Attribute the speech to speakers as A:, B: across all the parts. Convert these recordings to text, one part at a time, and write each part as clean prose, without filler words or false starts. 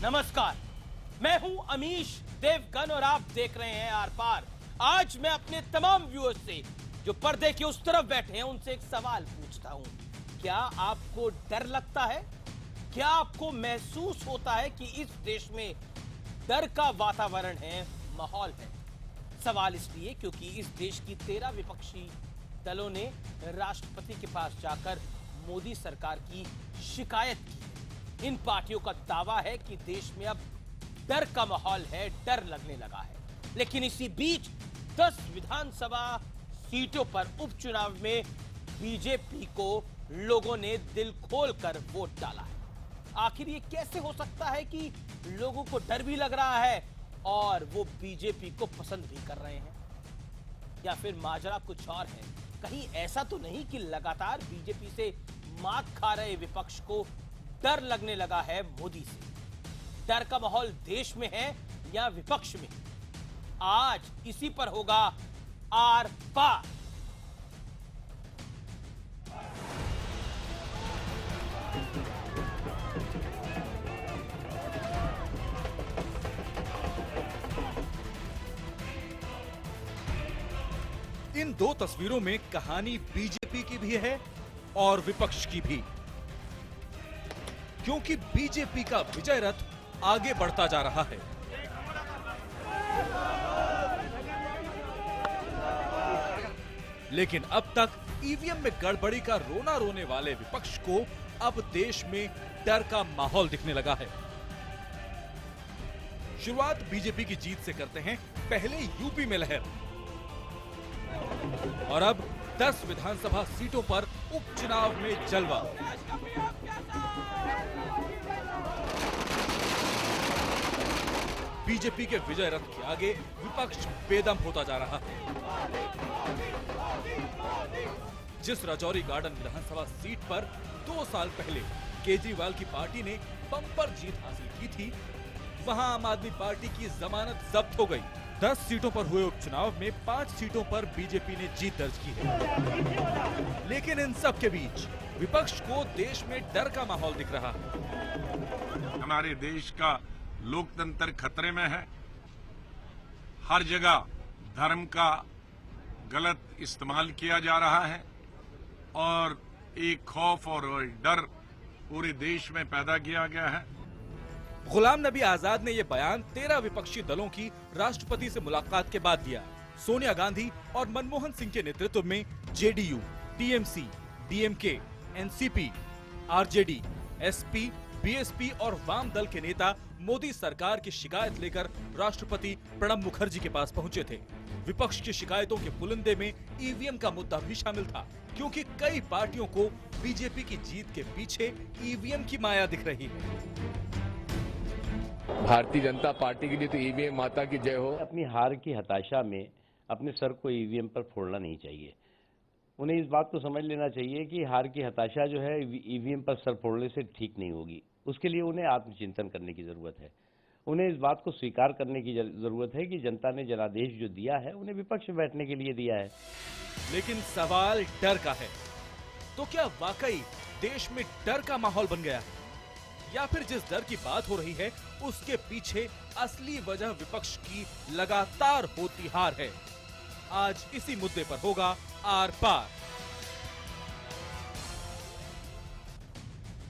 A: नमस्कार, मैं हूं अमीश देवगन और आप देख रहे हैं आर पार। आज मैं अपने तमाम व्यूअर्स से जो पर्दे के उस तरफ बैठे हैं उनसे एक सवाल पूछता हूं। क्या आपको डर लगता है? क्या आपको महसूस होता है कि इस देश में डर का वातावरण है, माहौल है? सवाल इसलिए क्योंकि इस देश की 13 विपक्षी दलों ने राष्ट्रपति के पास जाकर मोदी सरकार की शिकायत की। इन पार्टियों का दावा है कि देश में अब डर का माहौल है, डर लगने लगा है। लेकिन इसी बीच 10 विधानसभा सीटों पर उपचुनाव में बीजेपी को लोगों ने दिल खोलकर वोट डाला है। आखिर ये कैसे हो सकता है कि लोगों को डर भी लग रहा है और वो बीजेपी को पसंद भी कर रहे हैं? या फिर माजरा कुछ और है? कहीं ऐसा तो नहीं कि लगातार बीजेपी से मात खा रहे विपक्ष को डर लगने लगा है मोदी से? डर का माहौल देश में है या विपक्ष में? आज इसी पर होगा आर पार।
B: इन दो तस्वीरों में कहानी बीजेपी की भी है और विपक्ष की भी, क्योंकि बीजेपी का विजय रथ आगे बढ़ता जा रहा है। लेकिन अब तक ईवीएम में गड़बड़ी का रोना रोने वाले विपक्ष को अब देश में डर का माहौल दिखने लगा है। शुरुआत बीजेपी की जीत से करते हैं। पहले यूपी में लहर और अब 10 विधानसभा सीटों पर उपचुनाव में जलवा। बीजेपी के विजय रथ के आगे विपक्ष बेदम होता जा रहा है। जिस राजौरी गार्डन विधानसभा सीट पर 2 साल पहले केजरीवाल की पार्टी ने बम्पर जीत हासिल की थी, वहां आम आदमी पार्टी की जमानत जब्त हो गई। 10 सीटों पर हुए उपचुनाव में 5 सीटों पर बीजेपी ने जीत दर्ज की है। लेकिन इन सब के बीच विपक्ष को देश में डर का माहौल दिख रहा है।
C: हमारे देश का लोकतंत्र खतरे में है। हर जगह धर्म का गलत इस्तेमाल किया जा रहा है और एक खौफ और डर पूरे देश में पैदा किया गया है।
B: गुलाम नबी आजाद ने यह बयान 13 विपक्षी दलों की राष्ट्रपति से मुलाकात के बाद दिया। सोनिया गांधी और मनमोहन सिंह के नेतृत्व में JDU, TMC, DMK, NCP, RJD, SP, BSP और वाम दल के नेता मोदी सरकार की शिकायत लेकर राष्ट्रपति प्रणब मुखर्जी के पास पहुंचे थे। विपक्ष की शिकायतों के पुलिंदे में ईवीएम का मुद्दा भी शामिल था, क्योंकि कई पार्टियों को बीजेपी की जीत के पीछे ईवीएम की माया दिख रही है।
D: भारतीय जनता पार्टी के लिए तो ईवीएम माता की जय हो।
E: अपनी हार की हताशा में अपने सर को ईवीएम पर फोड़ना नहीं चाहिए। उन्हें इस बात को समझ लेना चाहिए कि हार की हताशा जो है ईवीएम पर सर फोड़ने से ठीक नहीं होगी। उसके लिए उन्हें आत्मचिंतन करने की जरूरत है। उन्हें इस बात को स्वीकार करने की जरूरत है कि जनता ने जनादेश जो दिया है उन्हें विपक्ष में बैठने के लिए दिया है।
B: लेकिन सवाल डर का है, तो क्या वाकई देश में डर का माहौल बन गया है, या फिर जिस डर की बात हो रही है उसके पीछे असली वजह विपक्ष की लगातार होती हार है? आज इसी मुद्दे पर होगा आर पार।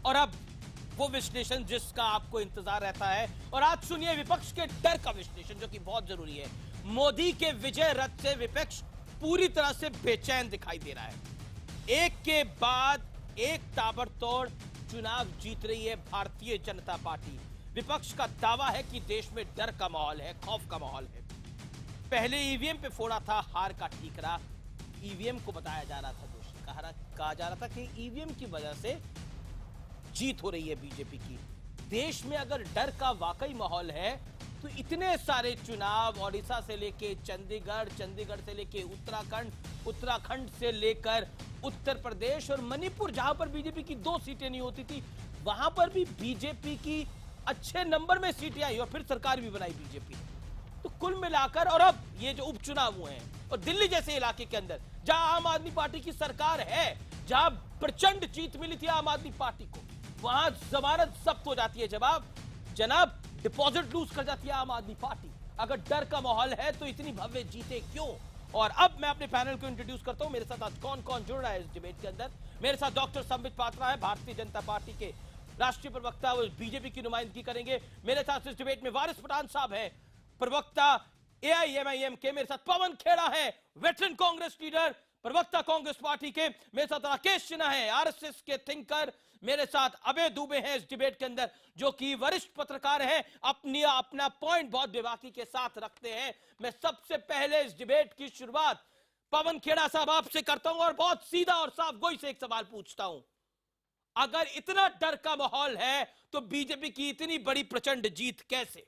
A: और अब वो विश्लेषण जिसका आपको इंतजार रहता है, और आज सुनिए विपक्ष के डर का विश्लेषण जो कि बहुत जरूरी है। मोदी के विजय रथ से विपक्ष पूरी तरह से बेचैन दिखाई दे रहा है। एक के बाद एक ताबड़तोड़ चुनाव जीत रही है भारतीय जनता पार्टी। विपक्ष का दावा है कि देश में डर का माहौल है, खौफ का माहौल है। पहले ईवीएम पे फोड़ा था, हार का ठीकरा। ईवीएम को बताया जा रहा था दोषी, कहा जा रहा था कि ईवीएम की वजह से जीत हो रही है बीजेपी की। देश में अगर डर का वाकई माहौल है तो इतने सारे चुनाव, ओडिशा से लेके चंडीगढ़, चंडीगढ़ से लेके उत्तराखंड, उत्तराखंड से लेकर उत्तर प्रदेश और मणिपुर, जहां पर बीजेपी की 2 सीटें नहीं होती थी, वहां पर भी बीजेपी की अच्छे नंबर में सीटें आई और फिर सरकार भी बनाई बीजेपी। तो कुल मिलाकर, और अब ये जो उपचुनाव हुए हैं और दिल्ली जैसे इलाके के अंदर जहां आम आदमी पार्टी की सरकार है, जहां प्रचंड जीत मिली थी आम आदमी पार्टी को, वहां जमानत जब्त हो जाती है। जनाब डिपॉजिट लूज कर जाती है आम आदमी पार्टी। अगर डर का माहौल है तो इतनी भव्य जीते क्यों? और अब मैं अपने पैनल को इंट्रोड्यूस करता हूं। मेरे साथ आज कौन कौन जुड़ रहा है इस डिबेट के अंदर। मेरे साथ डॉक्टर संबित पात्रा है, भारतीय जनता पार्टी के राष्ट्रीय प्रवक्ता, वो बीजेपी की नुमाइंदगी करेंगे। मेरे साथ इस डिबेट में वारिस पठान साहब है, प्रवक्ता एआईएमआईएम के। मेरे साथ पवन खेड़ा है, वेटरन कांग्रेस लीडर, प्रवक्ता कांग्रेस पार्टी के। मेरे साथ राकेश सिन्हा है, आरएसएस के थिंकर। मेरे साथ अभय दुबे हैं इस डिबेट के अंदर, जो कि वरिष्ठ पत्रकार हैं, अपना पॉइंट बहुत बेबाकी के साथ रखते हैं। मैं सबसे पहले इस डिबेट की शुरुआत पवन खेड़ा साहब आपसे करता हूं और बहुत सीधा और साफ गोई से एक सवाल पूछता हूं। अगर इतना डर का माहौल है तो बीजेपी की इतनी बड़ी प्रचंड जीत कैसे?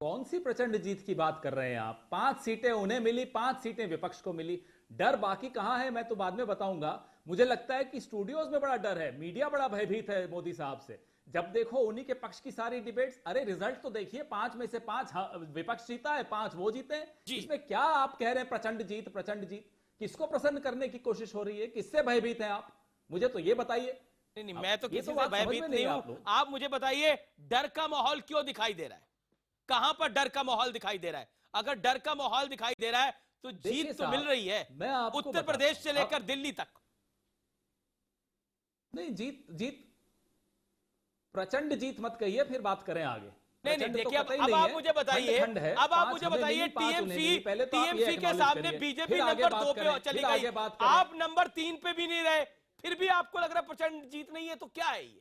F: कौन सी प्रचंड जीत की बात कर रहे हैं आप? 5 सीटें उन्हें मिली, 5 सीटें विपक्ष को मिली। डर बाकी कहां है मैं तो बाद में बताऊंगा। मुझे लगता है कि स्टूडियोज में बड़ा डर है, मीडिया बड़ा भयभीत है मोदी साहब से। जब देखो उन्हीं के पक्ष की सारी डिबेट्स। अरे रिजल्ट तो देखिए, 5 में से 5 विपक्ष जीता है, 5 वो जीते हैं। इसमें क्या आप कह रहे हैं प्रचंड जीत, प्रचंड जीत? किसको प्रसन्न करने की कोशिश हो रही है? किससे भयभीत हैं आप? मुझे तो ये बताइए।
A: नहीं, मैं तो किसी से भयभीत नहीं हूं। आप मुझे बताइए, डर का माहौल क्यों दिखाई दे रहा है? कहां पर डर का माहौल दिखाई दे रहा है? अगर डर का माहौल दिखाई दे रहा है तो जीत तो मिल रही है, उत्तर प्रदेश से लेकर दिल्ली तक।
F: नहीं, जीत प्रचंड जीत मत कहिए, फिर बात करें आगे।
A: नहीं देखिए, अब आप मुझे बताइए, अब आप मुझे बताइए, टीएमसी के सामने बीजेपी नंबर 2 पे चली गई, आप नंबर 3 पे भी नहीं रहे, फिर भी आपको लग रहा है प्रचंड जीत नहीं है, तो क्या है ये?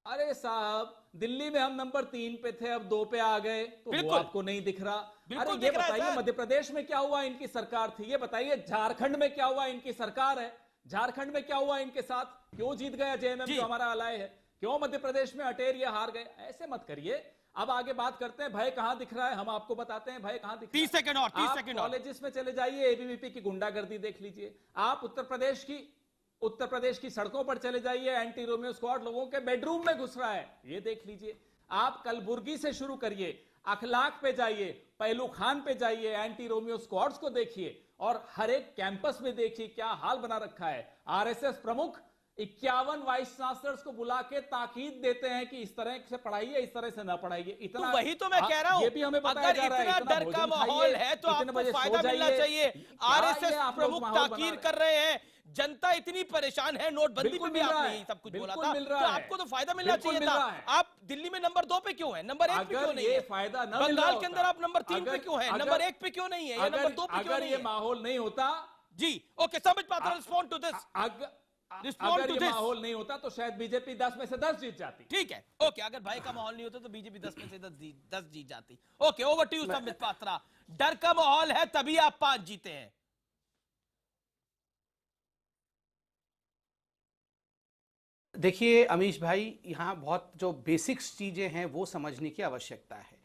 F: अरे साहब, दिल्ली में हम नंबर 3 पे थे, अब 2 पे आ गए, तो वो आपको नहीं दिख रहा? अरे ये बताइए, मध्य प्रदेश में क्या हुआ? इनकी सरकार थी। ये बताइए, झारखंड में क्या हुआ? इनकी सरकार है। झारखंड में क्या हुआ इनके साथ? क्यों जीत गया जेएमएम जो हमारा अलाय है? क्यों मध्य प्रदेश में अटेर ये हार गए? ऐसे मत करिए। अब आगे बात करते हैं, भय कहां दिख रहा है, हम आपको बताते हैं भय कहां दिख रहा है।
A: 30 सेकंड और 30 सेकंड।
F: कॉलेजेस में चले जाइए, एबीवीपी की गुंडागर्दी देख लीजिए। आप उत्तर प्रदेश की सड़कों पर चले जाइए, एंटी रोमियो स्क्वाड लोगों के बेडरूम में घुस रहा है, ये देख लीजिए। आप कलबुर्गी से शुरू करिए, अखलाक पे जाइए, पहलू खान पे जाइए, एंटी रोमियो स्क्वाड्स को देखिए, और हर एक कैंपस में देखिए क्या हाल बना रखा है। आरएसएस प्रमुख 51 वाइस चांसलर्स को बुला के ताकीद देते हैं कि इस तरह से पढ़ाइए, इस तरह से ना पढ़ाइए। इतना
A: तो वही तो मैं कह रहा हूं,
F: ये भी हमें बताया जा रहा है।
A: इतना डर का माहौल है तो आपको फायदा मिलना चाहिए। आरएसएस प्रमुख ताकीद कर रहे हैं, जनता इतनी परेशान है, नोटबंदी पे भी आपने सब कुछ बोला था, तो आपको तो फायदा मिलना चाहिए था। आप दिल्ली में नंबर 2 पे क्यों है, नंबर 1 पे क्यों नहीं है?
F: फायदा न
A: बंगाल के अंदर आप नंबर 3 पे क्यों है, नंबर 1 पे क्यों नहीं है, या नंबर 2 पे क्यों नहीं है?
F: ये माहौल नहीं होता
A: जी, okay, Sambit Patra, respond to this.
F: अगर ये माहौल नहीं होता तो शायद बीजेपी 10 में से 10 जीत जाती।
A: ठीक है, ओके, अगर भय का माहौल नहीं होता तो बीजेपी 10 में से 10 जीत जाती। Okay, over to you Sambit Patra. डर का माहौल है तभी आप 5 जीते हैं।
G: देखिए अमीश भाई, यहाँ बहुत जो बेसिक्स चीज़ें हैं वो समझने की आवश्यकता है।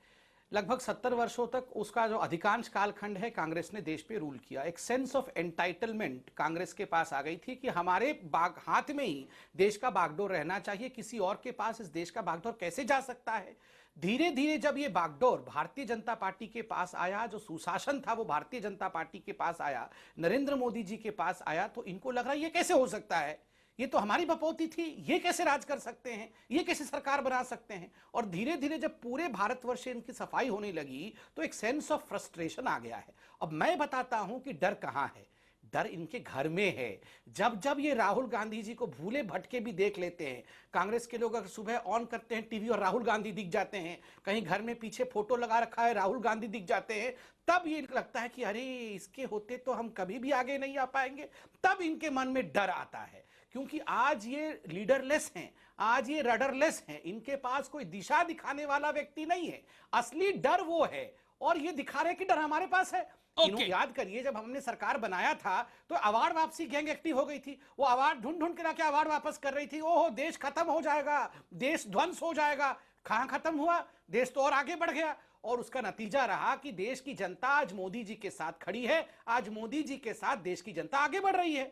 G: लगभग 70 वर्षों तक उसका जो अधिकांश कालखंड है कांग्रेस ने देश पे रूल किया। एक सेंस ऑफ एंटाइटलमेंट कांग्रेस के पास आ गई थी कि हमारे हाथ में ही देश का बागडोर रहना चाहिए, किसी और के पास इस देश का बागडोर कैसे जा सकता है। धीरे धीरे जब ये बागडोर भारतीय जनता पार्टी के पास आया, जो सुशासन था वो भारतीय जनता पार्टी के पास आया, नरेंद्र मोदी जी के पास आया, तो इनको लग रहा है ये कैसे हो सकता है, ये तो हमारी बपौती थी, ये कैसे राज कर सकते हैं, ये कैसे सरकार बना सकते हैं। और धीरे धीरे जब पूरे भारतवर्ष से इनकी सफाई होने लगी तो एक सेंस ऑफ फ्रस्ट्रेशन आ गया है। अब मैं बताता हूं कि डर कहां है। डर इनके घर में है। जब जब ये राहुल गांधी जी को भूले भटके भी देख लेते हैं, कांग्रेस के लोग अगर सुबह ऑन करते हैं टीवी और राहुल गांधी दिख जाते हैं, कहीं घर में पीछे फोटो लगा रखा है राहुल गांधी दिख जाते हैं, तब ये लगता है कि अरे इसके होते तो हम कभी भी आगे नहीं आ पाएंगे। तब इनके मन में डर आता है, क्योंकि आज ये लीडरलेस हैं, आज ये रडरलेस हैं, इनके पास कोई दिशा दिखाने वाला व्यक्ति नहीं है। असली डर वो है, और ये दिखा रहे कि डर हमारे पास है। याद करिए जब हमने सरकार बनाया था तो अवार्ड वापसी गैंग एक्टिव हो गई थी, वो अवार्ड ढूंढ ढूंढ के लाके अवार्ड वापस कर रही थी। ओहो देश खत्म हो जाएगा, देश ध्वंस हो जाएगा। कहां खत्म हुआ, देश तो और आगे बढ़ गया। और उसका नतीजा रहा कि देश की जनता आज मोदी जी के साथ खड़ी है, आज मोदी जी के साथ देश की जनता आगे बढ़ रही है।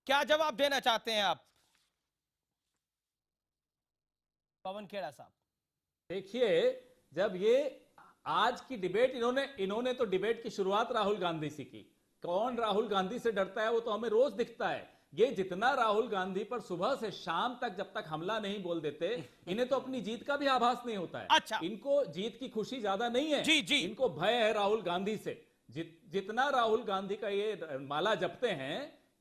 A: क्या जवाब देना चाहते हैं आप पवन खेड़ा साहब?
F: देखिए, जब ये आज की डिबेट इन्होंने तो डिबेट की शुरुआत राहुल गांधी से की, कौन राहुल गांधी से डरता है वो तो हमें रोज दिखता है। ये जितना राहुल गांधी पर सुबह से शाम तक जब तक हमला नहीं बोल देते, इन्हें तो अपनी जीत का भी आभास नहीं होता है।
A: अच्छा।
F: इनको जीत की खुशी ज्यादा नहीं है।
A: जी, जी।
F: इनको भय है राहुल गांधी से। जितना राहुल गांधी का ये माला जपते हैं,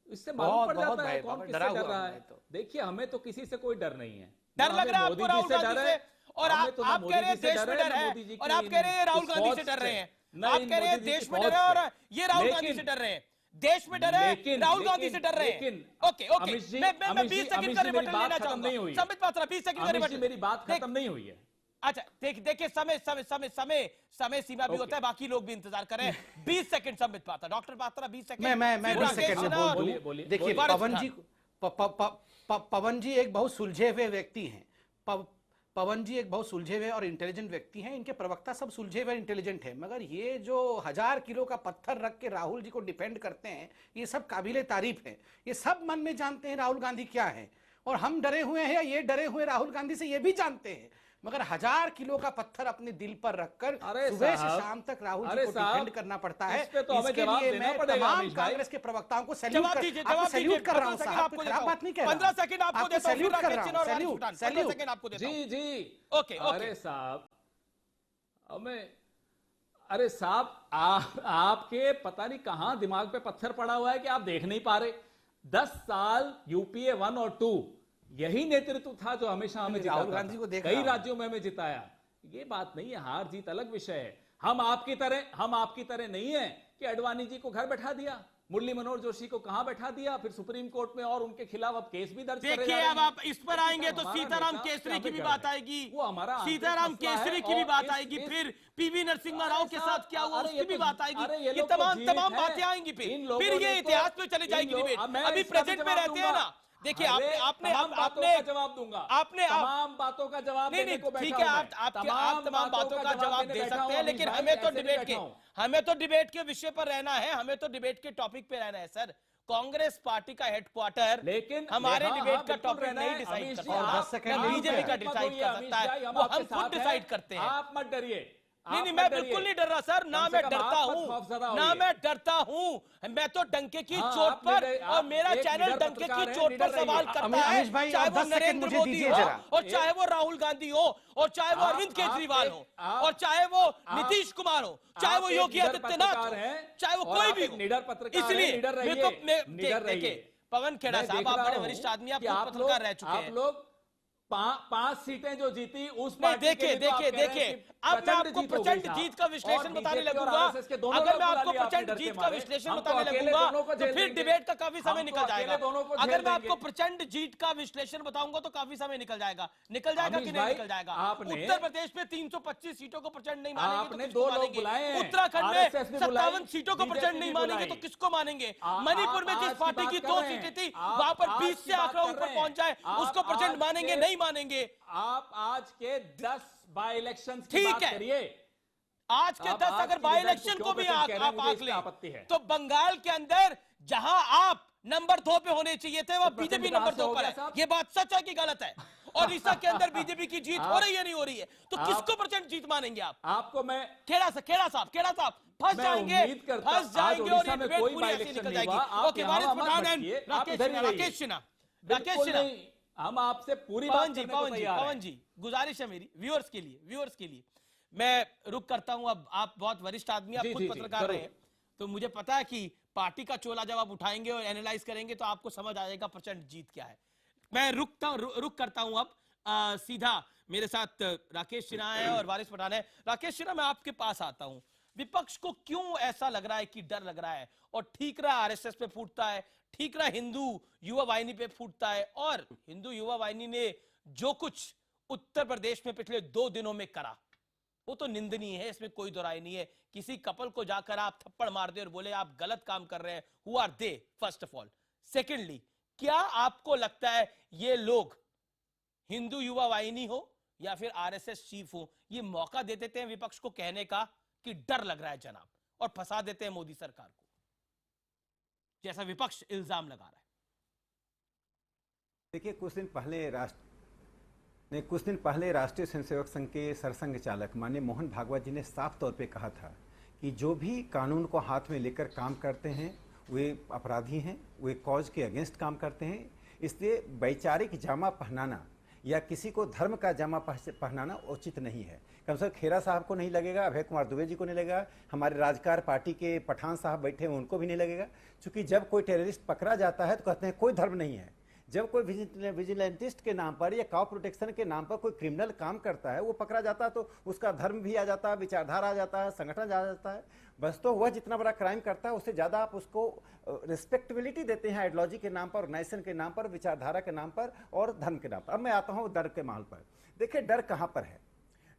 F: इससे मालूम पड़ जाता है कौन किससे डर रहा है। देखिए, हमें तो किसी से कोई डर नहीं है।
A: डर लग रहा है आपको राहुल गांधी से, और आप कह रहे हैं देश में डर है, और आप कह रहे हैं राहुल गांधी से डर रहे हैं। आप कह रहे हैं देश में डर है और ये राहुल गांधी से डर रहे हैं। देश में डर है, राहुल गांधी से डर रहे हैं। ओके, मैं 20 सेकंड का रिबटन लेना चाहूंगा। संबित पात्रा 20 सेकंड का रिबटन।
F: मेरी बात खत्म नहीं हुई है।
A: अच्छा, देखिए समय सीमा भी होता है, बाकी लोग भी इंतजार कर रहे हैं। 20 second Sambit Patra, doctor Patra 20 second.
G: मैं 20 सेकंड में बोल दूं। देखिए, पवन जी एक बहुत सुलझे हुए व्यक्ति हैं। पवन जी एक बहुत सुलझे हुए और इंटेलिजेंट व्यक्ति हैं। इनके प्रवक्ता सब सुलझे हुए इंटेलिजेंट हैं, मगर ये जो 1000 किलो का पत्थर रख के राहुल जी को डिफेंड करते हैं, ये सब काबिले तारीफ है। ये सब मन में जानते हैं राहुल गांधी क्या है, और हम डरे हुए हैं या ये डरे हुए राहुल गांधी से ये भी जानते हैं, मगर 1000 किलो का पत्थर अपने दिल पर रखकर सुबह से शाम तक राहुल जी को डिफेंड करना पड़ता है। इसके लिए मैं तमाम कांग्रेस के प्रवक्ताओं को सैल्यूट कर रहा हूं साहब। खराब बात नहीं कह रहा।
A: 15 सेकंड आपको देता हूं,
G: सैल्यूट कर रहा हूं।
A: सेकंड आपको देता हूं।
F: जी।
A: ओके।
F: अरे साहब, अरे साहब, आपके पता नहीं कहां दिमाग पे पत्थर पड़ा हुआ है कि आप देख नहीं पा रहे। 10 साल यूपीए 1 और 2 यही नेतृत्व था जो हमेशा हमें
G: राहुल गांधी को देखा,
F: कई राज्यों में हमें जिताया। ये बात नहीं है, हार जीत अलग विषय है। हम आपकी तरह नहीं है कि अडवाणी जी को घर बैठा दिया, मुरली मनोहर जोशी को कहां बैठा दिया, फिर सुप्रीम कोर्ट में और उनके खिलाफ अब केस भी दर्ज करे जा रहे हैं।
A: अब आप इस पर आएंगे तो सीताराम केसरी की भी बात आएगी,
F: वो हमारा
A: सीताराम केसरी की भी बात आएगी, फिर पीवी नरसिम्हा राव के साथ क्या हुआ उसकी भी बात आएगी। ये तमाम बातें आएंगी, फिर ये इतिहास में चली जाएगी डिबेट। अभी प्रेजेंट में रहते हैं ना। देखिए, आपने
F: जवाब दूंगा,
A: आपने
F: तमाम बातों का जवाब देने को बैठा हूं।
A: ठीक है, आप तमाम बातों का जवाब दे सकते हैं, लेकिन हमें तो डिबेट के विषय पर रहना है, हमें तो डिबेट के टॉपिक पे रहना है सर। कांग्रेस पार्टी का हेडक्वार्टर
F: लेकिन
A: हमारे डिबेट का टॉपिक नहीं डिसाइड करता, बीजेपी का डिसाइड कर सकता है, वो हम खुद डिसाइड करते हैं।
F: आप मत डरिए।
A: नहीं, मैं बिल्कुल नहीं डर रहा सर, ना मैं डरता हूं, मैं तो डंके की चोट पर, और मेरा चैनल डंके की चोट पर सवाल करता है, चाहे वो नरेंद्र मोदी हो, और चाहे वो राहुल गांधी हो, और चाहे वो अरविंद केजरीवाल हो, और चाहे वो नीतीश कुमार हो, चाहे वो योगी आदित्यनाथ हो, चाहे वो कोई भी हो। इसलिए देखिए, पवन खेड़ा साहब, आप बड़े वरिष्ठ आदमी, आप पत्रकार रह चुके हैं।
F: आप लोग 5 सीटें जो जीती उस
A: देखिए, अब मैं आपको प्रचंड जीत का विश्लेषण बताने लगूंगा। अगर मैं आपको प्रचंड जीत का विश्लेषण बताने लगूंगा तो फिर डिबेट का काफी समय निकल जाएगा। अगर मैं आपको प्रचंड जीत का विश्लेषण बताऊंगा तो काफी समय निकल जाएगा कि नहीं निकल जाएगा। उत्तर प्रदेश में 325 सीटों को प्रचंड नहीं मानेंगे तो किसको मानेंगे? उत्तराखंड में 57 सीटों को प्रचंड नहीं मानेंगे तो किसको मानेंगे? मणिपुर में जिस पार्टी की 2 सीटें थी वहां पर 20 से आंकड़ा ऊपर पहुंच जाए, उसको प्रचंड मानेंगे नहीं मानेंगे?
F: आप आज के 10 बाय इलेक्शंस की
A: ठीक
F: बात
A: है,
F: करिए।
A: आज के 10 अगर बाय इलेक्शन को भी आप आंक लें तो बंगाल के अंदर जहां आप नंबर 2 पे होने चाहिए थे, वह बीजेपी नंबर 2 पर है। ये बात सच है कि गलत है? और इस के अंदर बीजेपी की जीत हो रही है नहीं हो रही है, तो किसको प्रचंड जीत मानेंगे आप?
F: आपको मैं
A: खेड़ा साहब फंस जाएंगे और ये डिबेट पूरी ऐसे निकल जाएगी। ओके, वारिस पठान एंड राकेश सिन्हा,
F: हम आपसे पूरी बात करने को तैयार हैं।
A: पवन जी, गुजारिश है मेरी व्यूअर्स के लिए मैं रुक करता हूं। अब आप बहुत वरिष्ठ आदमी, आप खुद पत्रकार रहे हैं, तो मुझे पता है कि पार्टी का चोला जब आप उठाएंगे और एनालाइज करेंगे तो आपको समझ आएगा प्रचंड जीत क्या है। मैं रुक करता हूं। अब सीधा मेरे साथ राकेश सिन्हा है और वारिस पठान है। राकेश सिन्हा, मैं आपके पास आता हूं। विपक्ष को क्यों ऐसा लग रहा है कि डर लग रहा है, और ठीकरा आरएसएस पे फूटता है, ठीकरा हिंदू युवा वाहिनी पे फूटता है, और हिंदू युवा वाहिनी ने जो कुछ उत्तर प्रदेश में पिछले 2 दिनों में करा वो तो निंदनीय है, इसमें कोई दो राय नहीं है। किसी कपल को जाकर आप थप्पड़ मार दे और बोले आप गलत काम कर रहे हैं, who are they first of all. Secondly, क्या आपको लगता है ये लोग हिंदू युवा वाहिनी हो या फिर आरएसएस चीफ हो, ये मौका दे देते हैं विपक्ष को कहने का कि डर लग रहा है जनाब, और फंसा देते हैं मोदी सरकार को, जैसा विपक्ष इल्जाम लगा रहा है?
H: देखिए, कुछ दिन पहले राष्ट्रीय स्वयंसेवक संघ के सरसंघ चालक माननीय मोहन भागवत जी ने साफ तौर पे कहा था कि जो भी कानून को हाथ में लेकर काम करते हैं वे अपराधी हैं, वे कॉज के अगेंस्ट काम करते हैं। इसलिए वैचारिक जामा पहनाना या किसी को धर्म का जामा पहनाना उचित नहीं है। कम से कम खेरा साहब को नहीं लगेगा, अभय कुमार दुबे जी को नहीं लगेगा, हमारे राजकार पार्टी के पठान साहब बैठे हैं उनको भी नहीं लगेगा। क्योंकि जब कोई टेररिस्ट पकड़ा जाता है तो कहते हैं कोई धर्म नहीं है। जब कोई विजिलेंटिस्ट के नाम पर या काउ प्रोटेक्शन के नाम पर कोई क्रिमिनल काम करता है, वो पकड़ा जाता है तो उसका धर्म भी आ जाता है, विचारधारा आ जाता है, संगठन आ जाता है। बस तो वह जितना बड़ा क्राइम करता है उससे ज़्यादा आप उसको रिस्पेक्टेबिलिटी देते हैं आइडियोलॉजी के नाम पर, ऑर्गेनाइजेशन के नाम पर, विचारधारा के नाम पर और धर्म के नाम पर। अब मैं आता हूँ डर के माहौल पर। देखिए डर कहाँ पर है?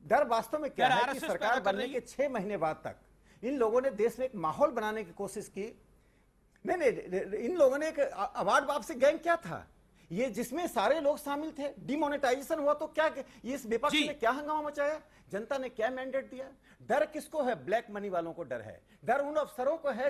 H: डर वास्तव में क्या है कि सरकार बनने के 6 महीने बाद तक इन लोगों ने देश में एक माहौल बनाने की कोशिश की। नहीं, इन लोगों ने एक अवार्ड वापसी गैंग क्या था ये, जिसमें सारे लोग शामिल थे। डिमोनेटाइजेशन हुआ तो क्या ये इस विपक्ष ने क्या हंगामा मचाया? जनता ने क्या मैंडेट दिया? डर किसको है? ब्लैक मनी वालों को डर है। डर उन अफसरों को है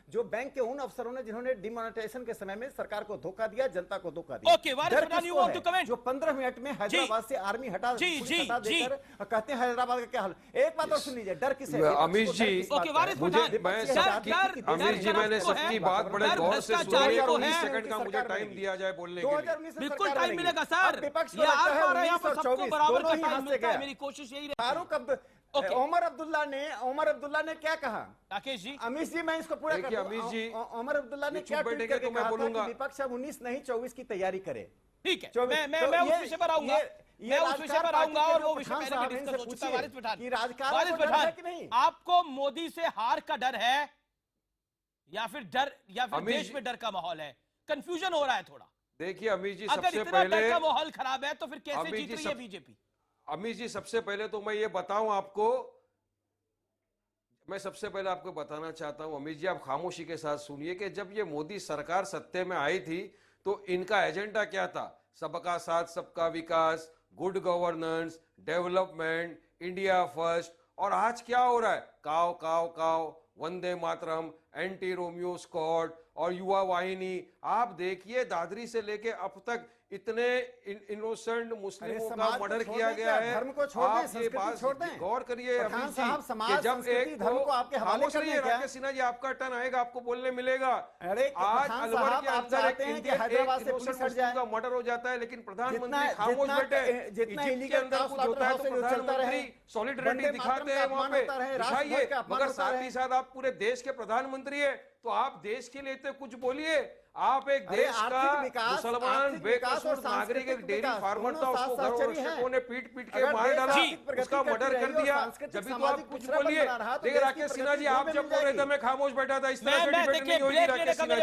H: जो बैंक के उन अफसरों ने जिन्होंने डिमोनेटाइजेशन के समय में सरकार को धोखा दिया, जनता को धोखा दिया। डर किसको है? जो 15 मिनट में हैदराबाद से आर्मी हटा देकर कहते हैं हैदराबाद का क्या हाल। एक बात और सुन लीजिए, डर किसे?
I: अमीश जी, अमीश जी मैंने सबकी बात बड़े गौर से सुनी और 19 सेकंड का मुझे टाइम दिया जाए बोलने के लिए।
A: बिल्कुल टाइम मिलेगा सर,
H: विपक्ष
A: मेरी कोशिश यही
H: फारूक ओमर अब्दुल्ला ने क्या कहा?
A: राकेश जी,
H: अमीश जी मैं इसको पूरा
I: देखिए अमीश जी,
H: ओमर अब्दुल्ला ने क्या ट्वीट करके कहा था कि विपक्ष अब 19 नहीं 24 की तैयारी करे।
A: ठीक है, मैं उस विषय पर आऊंगा, और वो विषय पहले भी डिस्कस हो चुका है। वारिस पठान, आपको मोदी से हार का डर है या फिर देश में डर का माहौल है? कंफ्यूजन हो रहा है थोड़ा।
I: देखिए अमीश जी,
A: अगर
I: सबसे
A: इतना
I: पहले
A: डर का माहौल खराब है तो फिर कैसे जीत रही है बीजेपी?
I: अमीश जी, सबसे पहले तो मैं ये बताऊं आपको, मैं सबसे पहले आपको बताना चाहता हूं अमीश जी, आप खामोशी के साथ सुनिए कि जब ये मोदी सरकार सत्ते में आई थी तो इनका एजेंडा क्या था? सबका साथ सबका विकास, good governance, development, India first. और आज क्या हो रहा है? काव काव काव, Vande Mataram, anti Romeo squad और युवा वाहिनी। आप देखिए दादरी से लेके अब तक इतने इनोसेंट मुस्लिमों का मर्डर किया गया है।
H: धर्म को छोड़ दें, संस्कृति छोड़ दें।
I: गौर करिए अमीश जी,
H: कि जब एक
I: धर्म को आपके हवाले कर दिया, राकेश सिन्हा जी आपका टर्न आएगा, आपको बोलने मिलेगा। आज अलवर के अंदर एक मुस्लिम का मर्डर हो जाता है, लेकिन प्रधानमंत्री खामोश बैठे। इजिप्ट के अंदर कुछ होता है तो प्रधानमंत्री सॉलिडरिटी दिखाते हैं वहां पे, दिखाइए। मगर साथ ही साथ आप पूरे देश के प्रधानमंत्री है तो आप देश के लिए तो कुछ बोलिए। आप एक देश का मुसलमान बेकसूर नागरिक, एक डेयरी फार्मर था, उसको घरों ने पीट के मार डाला, उसका मर्डर कर दिया। जब भी तो आप कुछ बोलिए। देखिए राकेश सिन्हा जी, आप जब बोल रहे थे मैं खामोश बैठा था। इस तरह से डिबेट नहीं हो रही राकेश सिन्हा जी,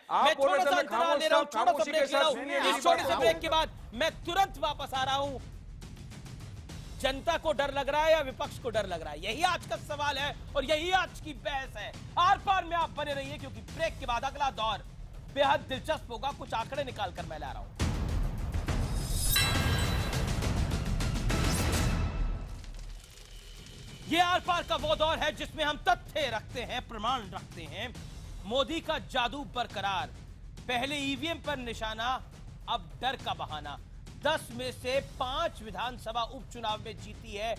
I: आप बोल रहे थे मैं खामोश था। खामोशी के साथ सुनिए।
A: इस छोटे से ब्रेक के बाद मैं तुरंत वापस आ रहा हूं। जनता को डर लग रहा है या विपक्ष को डर लग रहा है? यही आज का सवाल है और यही आज की बहस है। आर पार में आप बने रहिए क्योंकि ब्रेक के बाद अगला दौर बेहद दिलचस्प होगा। कुछ आंकड़े निकाल कर मैं ला रहा हूं। यह आर पार का वो दौर है जिसमें हम तथ्य रखते हैं, प्रमाण रखते हैं। मोदी का जादू बरकरार, पहले ईवीएम पर निशाना, अब डर का बहाना। 10 में से 5 विधानसभा उपचुनाव में जीती है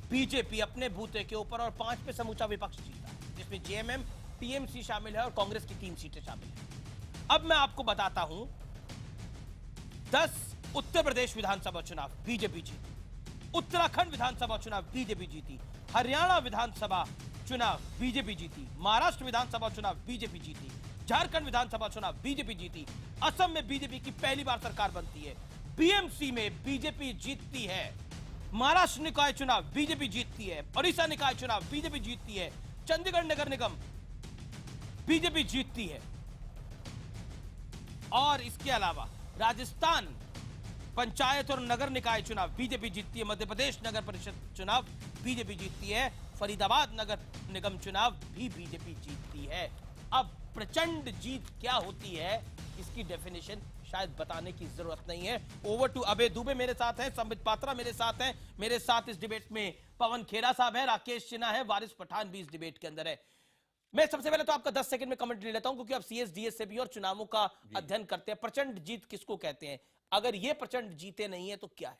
A: बीजेपी अपने बूते के ऊपर और 5 पे समूचा विपक्ष जीता है, जिसमें जेएमएम, टीएमसी शामिल है और कांग्रेस की 3 सीटें शामिल हैं। अब मैं आपको बताता हूं, 10 उत्तर प्रदेश विधानसभा चुनाव बीजेपी जीती, उत्तराखंड विधानसभा चुनाव बीजेपी जीती, हरियाणा विधानसभा चुनाव बीजेपी जीती, महाराष्ट्र विधानसभा चुनाव बीजेपी जीती, झारखंड विधानसभा चुनाव बीजेपी जीती, असम में बीजेपी की पहली बार सरकार बनती है, बीएमसी में बीजेपी जीतती है, महाराष्ट्र निकाय चुनाव बीजेपी जीतती है, ओडिशा निकाय चुनाव बीजेपी जीतती है, चंडीगढ़ नगर निगम बीजेपी जीतती है और इसके अलावा राजस्थान पंचायत और नगर निकाय चुनाव बीजेपी जीतती है, मध्य प्रदेश नगर परिषद चुनाव बीजेपी जीतती है, फरीदाबाद नगर निगम चुनाव भी बीजेपी जीतती है। अब प्रचंड जीत क्या होती है इसकी डेफिनेशन शायद बताने की जरूरत नहीं है। ओवर टू अभय दुबे मेरे साथ हैं, संबित पात्रा मेरे साथ हैं, मेरे साथ इस डिबेट में पवन खेरा साहब है, राकेश सिन्हा है, वारिस पठान भी इस डिबेट के अंदर है। मैं सबसे पहले तो आपका 10 सेकंड में कमेंट ले लेता हूं क्योंकि आप सीएसडीएस से भी और चुनावों का अध्ययन करते हैं। प्रचंड जीत किसको कहते हैं? अगर ये प्रचंड जीते नहीं है तो क्या है?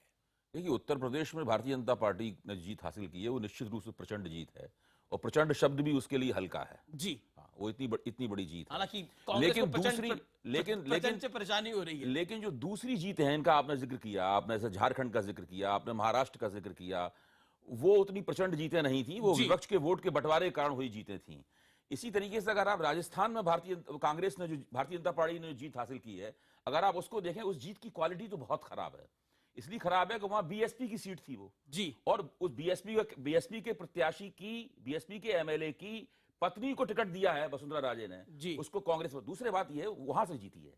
J: देखिए, उत्तर प्रदेश में भारतीय जनता पार्टी ने जीत हासिल की है, वो निश्चित रूप से प्रचंड जीत है और प्रचंड शब्द भी उसके लिए हल्का है
A: जी।
J: वो इतनी बड़ी जीत है।
A: हालांकि कांग्रेस को
J: लेकिन
A: से परेशानी हो रही है।
J: लेकिन जो दूसरी जीत है इनका, आपने जिक्र किया, आपने ऐसे झारखंड का जिक्र किया, आपने महाराष्ट्र का जिक्र किया, वो उतनी प्रचंड जीतें नहीं थी, वो विपक्ष के वोट के बंटवारे के कारण हुई जीतें थी। इसी तरीके से अगर आप राजस्थान में भारतीय जनता पार्टी ने जो जीत हासिल की है, अगर आप उसको देखें, उस जीत की क्वालिटी तो बहुत खराब है। इसलिए खराब है कि वहां बीएसपी की सीट थी वो जी, और उस बीएसपी के प्रत्याशी की, बीएसपी के एमएलए की पत्नी को टिकट दिया है वसुंधरा राजे ने जी, उसको कांग्रेस में। दूसरी बात यह है वहां से जीती है।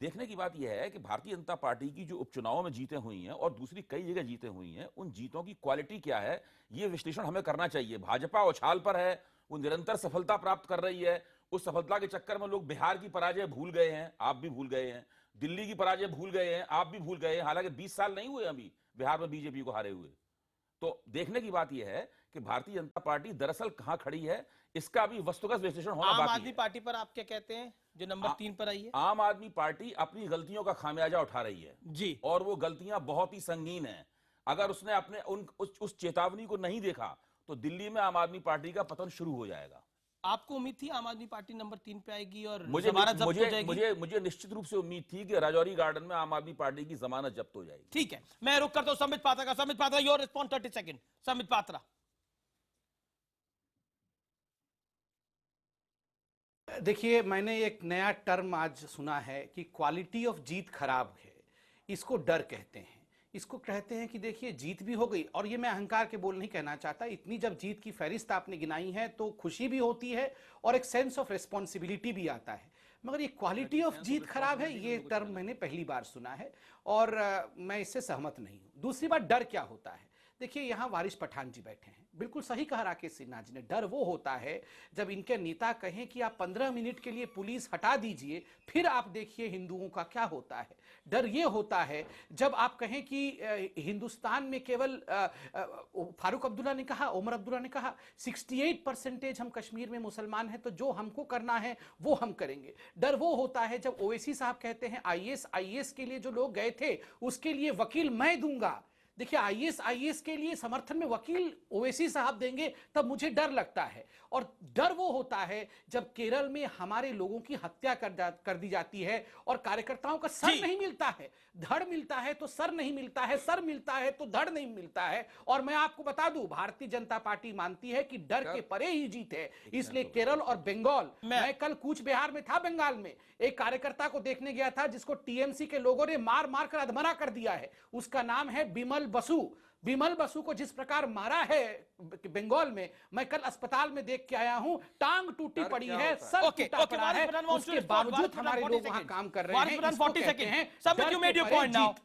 J: देखने की बात यह है कि भारतीय जनता पार्टी की जो उपचुनावों में जीतें हुई हैं और दूसरी कई जगह जीतें हुई हैं, उन जीतों की क्वालिटी क्या है, ये विश्लेषण हमें करना चाहिए। भाजपा उछाल पर है, वो निरंतर सफलता प्राप्त कर रही है। उस सफलता के चक्कर में लोग बिहार की पराजय भूल गए हैं, आप भी भूल गए हैं, दिल्ली की पराजय भूल गए हैं, आप भी भूल गए हैं। हालांकि 20 साल नहीं हुए अभी बिहार में बीजेपी को हारे हुए। तो देखने की बात यह है कि भारतीय जनता पार्टी दरअसल कहां खड़ी है, इसका भी वस्तुगत विश्लेषण होना बाकी है।
A: आम आदमी पार्टी पर आप क्या कहते हैं, जो नंबर 3 पर आई है?
J: आम आदमी पार्टी अपनी गलतियों का खामियाजा उठा रही है जी, और वो गलतियां बहुत ही संगीन हैं। अगर उसने अपने उस चेतावनी को नहीं देखा तो दिल्ली में आम आदमी पार्टी का पतन शुरू हो जाएगा।
A: आपको उम्मीद थी आम आदमी पार्टी नंबर 3 पे आएगी और
J: मुझे निश्चित रूप से उम्मीद थी कि राजौरी गार्डन में आम आदमी पार्टी की जमानत जब्त हो जाएगी।
A: ठीक है, मैं रुक करता हूं संबित पात्रा का। Sambit Patra, your response 30 second. Sambit Patra,
G: देखिए, मैंने एक नया टर्म आज सुना है कि क्वालिटी ऑफ जीत खराब है। इसको डर कहते हैं। इसको कहते हैं कि देखिए जीत भी हो गई, और ये मैं अहंकार के बोल नहीं कहना चाहता, इतनी जब जीत की फहरिस्त आपने गिनाई है तो खुशी भी होती है और एक सेंस ऑफ रिस्पॉन्सिबिलिटी भी आता है। मगर ये क्वालिटी ऑफ जीत खराब है, ये टर्म मैंने पहली बार सुना है और मैं इससे सहमत नहीं हूं। दूसरी बात, डर क्या होता है? देखिए, यहां वारिस पठान जी बैठे हैं, बिल्कुल सही कहा राकेश सिन्हा जी ने। डर वो होता है जब इनके नेता कहें कि आप 15 मिनट के लिए पुलिस हटा दीजिए, फिर आप देखिए हिंदुओं का क्या होता है। डर ये होता है जब आप कहें कि हिंदुस्तान में केवल फारूक अब्दुल्ला ने कहा, उमर अब्दुल्ला ने कहा 68% हम कश्मीर में मुसलमान हैं, तो जो हमको करना है वो हम करेंगे। डर वो होता है जब ओवैसी साहब कहते हैं आईएएस के लिए जो लोग गए थे उसके लिए वकील मैं दूंगा। देखिए, आईएएस के लिए समर्थन में वकील ओवैसी साहब देंगे, तब मुझे डर लगता है। और डर वो होता है जब केरल में हमारे लोगों की हत्या कर दी जाती है और कार्यकर्ताओं का सर नहीं मिलता है। धड़ मिलता है तो सर नहीं मिलता है, सर मिलता है तो धड़ नहीं मिलता है। और मैं आपको बता दूं, भारतीय जनता पार्टी मानती है कि डर के परे ही जीत है। इसलिए केरल और बंगाल, मैं कल कूच बिहार में था, बंगाल में एक कार्यकर्ता को देखने गया था जिसको टीएमसी के लोगों ने मार मार कर अधमरा कर दिया है। उसका नाम है बिमल बसु को जिस प्रकार मारा है बंगाल में, मैं कल अस्पताल में देख के आया हूं। टांग टूटी पड़ी है, सर टूटा पड़ा है, उसके बावजूद हमारे लोग वहां काम कर रहे हैं।
A: Sanbit, you made your point now.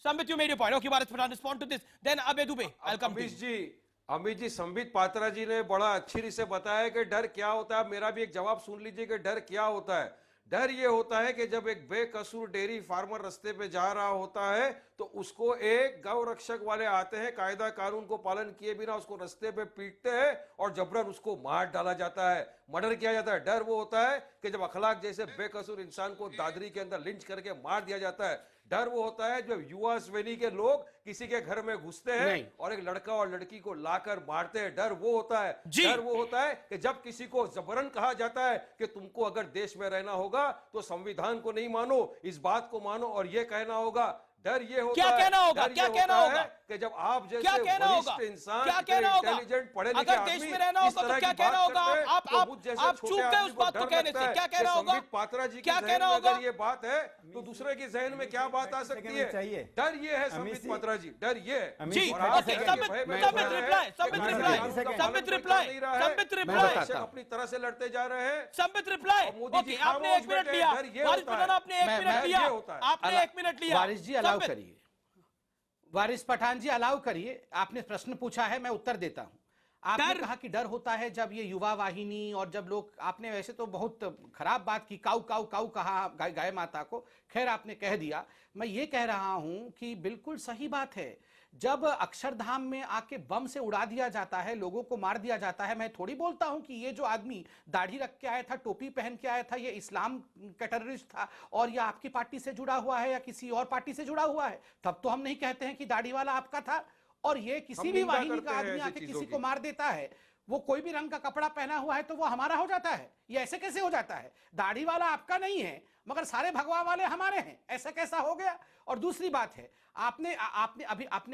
A: Sanbit, you made your point. Okay, Varis Pradhan, respond to this. Then Abhay Dubey, I'll come to you.
I: Amit ji, Sambit Patra जी ने बड़ा अच्छी से बताया कि डर क्या होता है। मेरा भी एक जवाब सुन लीजिए कि डर क्या होता है। डर ये होता है कि जब एक बेकसूर डेयरी फार्मर रास्ते पे जा रहा होता है तो उसको एक गौ रक्षक वाले आते हैं, कायदा कानून को पालन किए बिना उसको रास्ते पे पीटते हैं और जबरन उसको मार डाला जाता है, मर्डर किया जाता है। डर वो होता है कि जब अखलाक जैसे बेकसूर इंसान को दादरी के अंदर लिंच करके मार दिया जाता है। डर वो होता है जब युवा श्रेणी के लोग किसी के घर में घुसते हैं और एक लड़का और लड़की को लाकर मारते हैं। डर वो होता है। डर वो होता है कि जब किसी को जबरन कहा जाता है कि तुमको अगर देश में रहना होगा तो संविधान को नहीं मानो, इस बात को मानो और ये कहना होगा। डर ये होता है,
A: क्या कहना होगा
I: कि जब आप जैसे वरिष्ठ इंसान, इंटेलिजेंट, पढ़े लिखे आदमी इस तरह की बात करते हैं तो मुझ जैसे छोटे आदमी को डर लगता है कि संबित पात्रा जी के जहन में अगर ये बात है तो दूसरे के जहन में क्या बात आ सकती है। डर ये है संबित पात्रा जी, डर ये अपनी तरह से लड़ते जा रहे हैं।
A: संबित रिप्लाई, आपने 1 मिनट लिया, आपने 1 मिनट लिया।
G: वारिस जी अलाउ करिए, वारिस पठान जी अलाउ करिए। आपने प्रश्न पूछा है, मैं उत्तर देता हूं। आपने कहा कि डर होता है जब ये युवा वाहिनी और जब लोग, आपने वैसे तो बहुत खराब बात की, काऊ काऊ काऊ कहा गाय माता को, खैर आपने कह दिया। मैं ये कह रहा हूं कि बिल्कुल सही बात है, जब अक्षरधाम में आके बम से उड़ा दिया जाता है, लोगों को मार दिया जाता है, मैं थोड़ी बोलता हूं कि ये जो आदमी दाढ़ी रख के आया था, टोपी पहन के आया था, ये इस्लाम का टेररिस्ट था और ये आपकी पार्टी से जुड़ा हुआ है या किसी और पार्टी से जुड़ा हुआ है। तब तो हम नहीं कहते हैं कि दाढ़ी वाला आपका था। और ये किसी भी वाहिनी का आदमी आके किसी को मार देता है, वो कोई भी रंग का कपड़ा पहना हुआ है तो वो हमारा हो जाता है? ये ऐसे कैसे हो जाता है? दाढ़ी वाला आपका नहीं है मगर सारे भगवा वाले हमारे हैं, ऐसा कैसा हो गया? और दूसरी बात है, आपने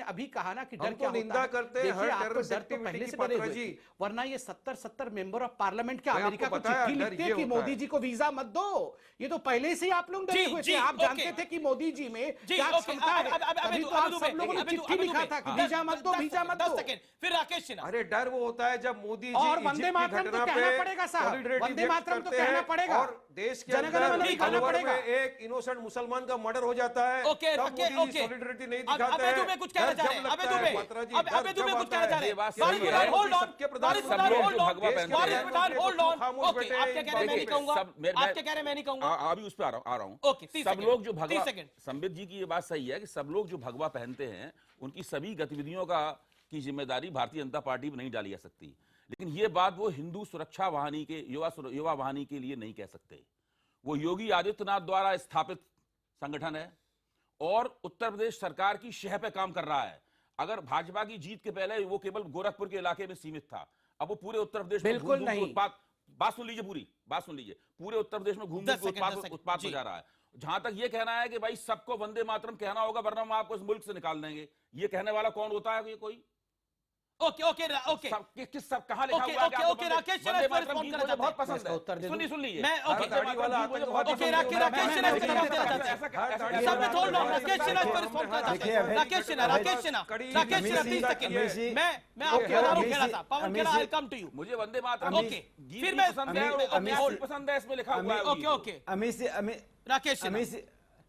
G: अभी कहा ना कि डर क्या
I: निंदा
G: होता
I: करते
G: है।
I: हैं हर
G: आप तो डर तो
I: एक्टिविटी
G: पहले
I: की
G: से डरे हुए
I: जी।
G: थे, वरना ये 70 मेंबर ऑफ पार्लियामेंट के
I: मैं
G: अमेरिका
I: आपको
G: को
I: बताया,
G: चिट्ठी
I: डर
G: लिखते
I: ये
G: हैं कि
I: होता
G: मोदी
I: है।
G: जी को वीजा मत दो। ये तो पहले से ही आप लोग डरे हुए थे। आप जानते थे कि मोदी जी में क्या क्षमता है, तभी तो आप सब लोगों ने चिट्ठी लिखा था कि वीजा मत दो, वीजा मत दो।
A: फिर राकेश सिन्हा।
I: अरे डर वो होता है जब मोदी जी
G: और वंदे
I: इजिप्ट की
G: मातरम तो
I: घटना
G: कहना
I: पे
G: पड़ेगा साहब,
I: solidarity
G: वंदे
I: व्यक्त
G: मातरम तो
I: करते
G: कहना
I: हैं
G: पड़ेगा।
I: और देश के
G: जनगण मन
I: अंदर
G: दिखाना
I: अलवर
G: पड़ेगा।
I: में एक इनोसेंट मुसलमान का मर्डर हो जाता है,
A: ओके,
I: तब
A: okay,
I: Modi ji
A: okay.
I: solidarity नहीं
A: अब
I: दिखाते
A: अबे दुबे कुछ कहना चाह रहे हैं, अबे दुबे, अबे दुबे कुछ कहना चाह रहे हैं। Waris Pathan hold on, Waris Pathan hold on, Waris Pathan hold on. Okay, आप क्या कह रहे हैं मैं नहीं कहूंगा, आप क्या कह रहे हैं मैं नहीं कहूंगा।
J: अभी उस पे आ रहा हूँ।
A: ओके, 30
J: सब
A: सेकंड,
J: लोग जो
A: 30
J: भगवा,
A: सेकंड।
J: संबित जी की ये बात सही है कि सब लोग जो भगवा पहनते हैं उनकी सभी गतिविधियों की जिम्मेदारी भारतीय जनता पार्टी पर नहीं डाली जा सकती, लेकिन ये बात वो हिंदू सुरक्षा वाहिनी के युवा वाहिनी के लिए नहीं कह सकते। वो योगी आदित्यनाथ द्वारा स्थापित संगठन है और उत्तर प्रदेश सरकार की शह पे काम कर रहा है। अगर भाजपा की जीत के पहले वो केवल गोरखपुर के इलाके में सीमित था, अब वो पूरे उत्तर प्रदेश में
G: बिल्कुल नहीं।
J: बात सुन लीजिए, पूरी बात सुन लीजिए। पूरे उत्तर प्रदेश में घूम उत्पाद हो जा रहा है। जहां तक ये कहना है कि भाई सबको वंदे मातरम कहना होगा वरना हम आपको इस मुल्क से निकाल देंगे, ये कहने वाला कौन होता है? ये कोई
A: ओके ओके ओके
J: किस सब कहां लिखा
A: ओके
J: हुआ है?
A: ओके ओके राकेश सिन्हा इस पर रिस्पॉन्ड करना
J: बहुत
A: चाहते
J: पसंद है। सुन लीजिए
A: मैं ओके
I: दाढ़ी वाला आतंकवादी
A: ओके राकेश सिन्हा इस पर जवाब देना चाहते हैं। सब में होल्ड ऑन, राकेश सिन्हा इस पर रिस्पॉन्ड करना चाहते हैं। राकेश सिन्हा 30 सेकंड। मैं आपके बता रहा हूं खेड़ा साहब, पवन खेड़ा, आई कम टू यू।
J: मुझे वंदे मातरम
A: ओके, फिर मैं
J: पसंद है और पसंद है, इसमें लिखा हुआ है।
A: ओके ओके राकेश सिन्हा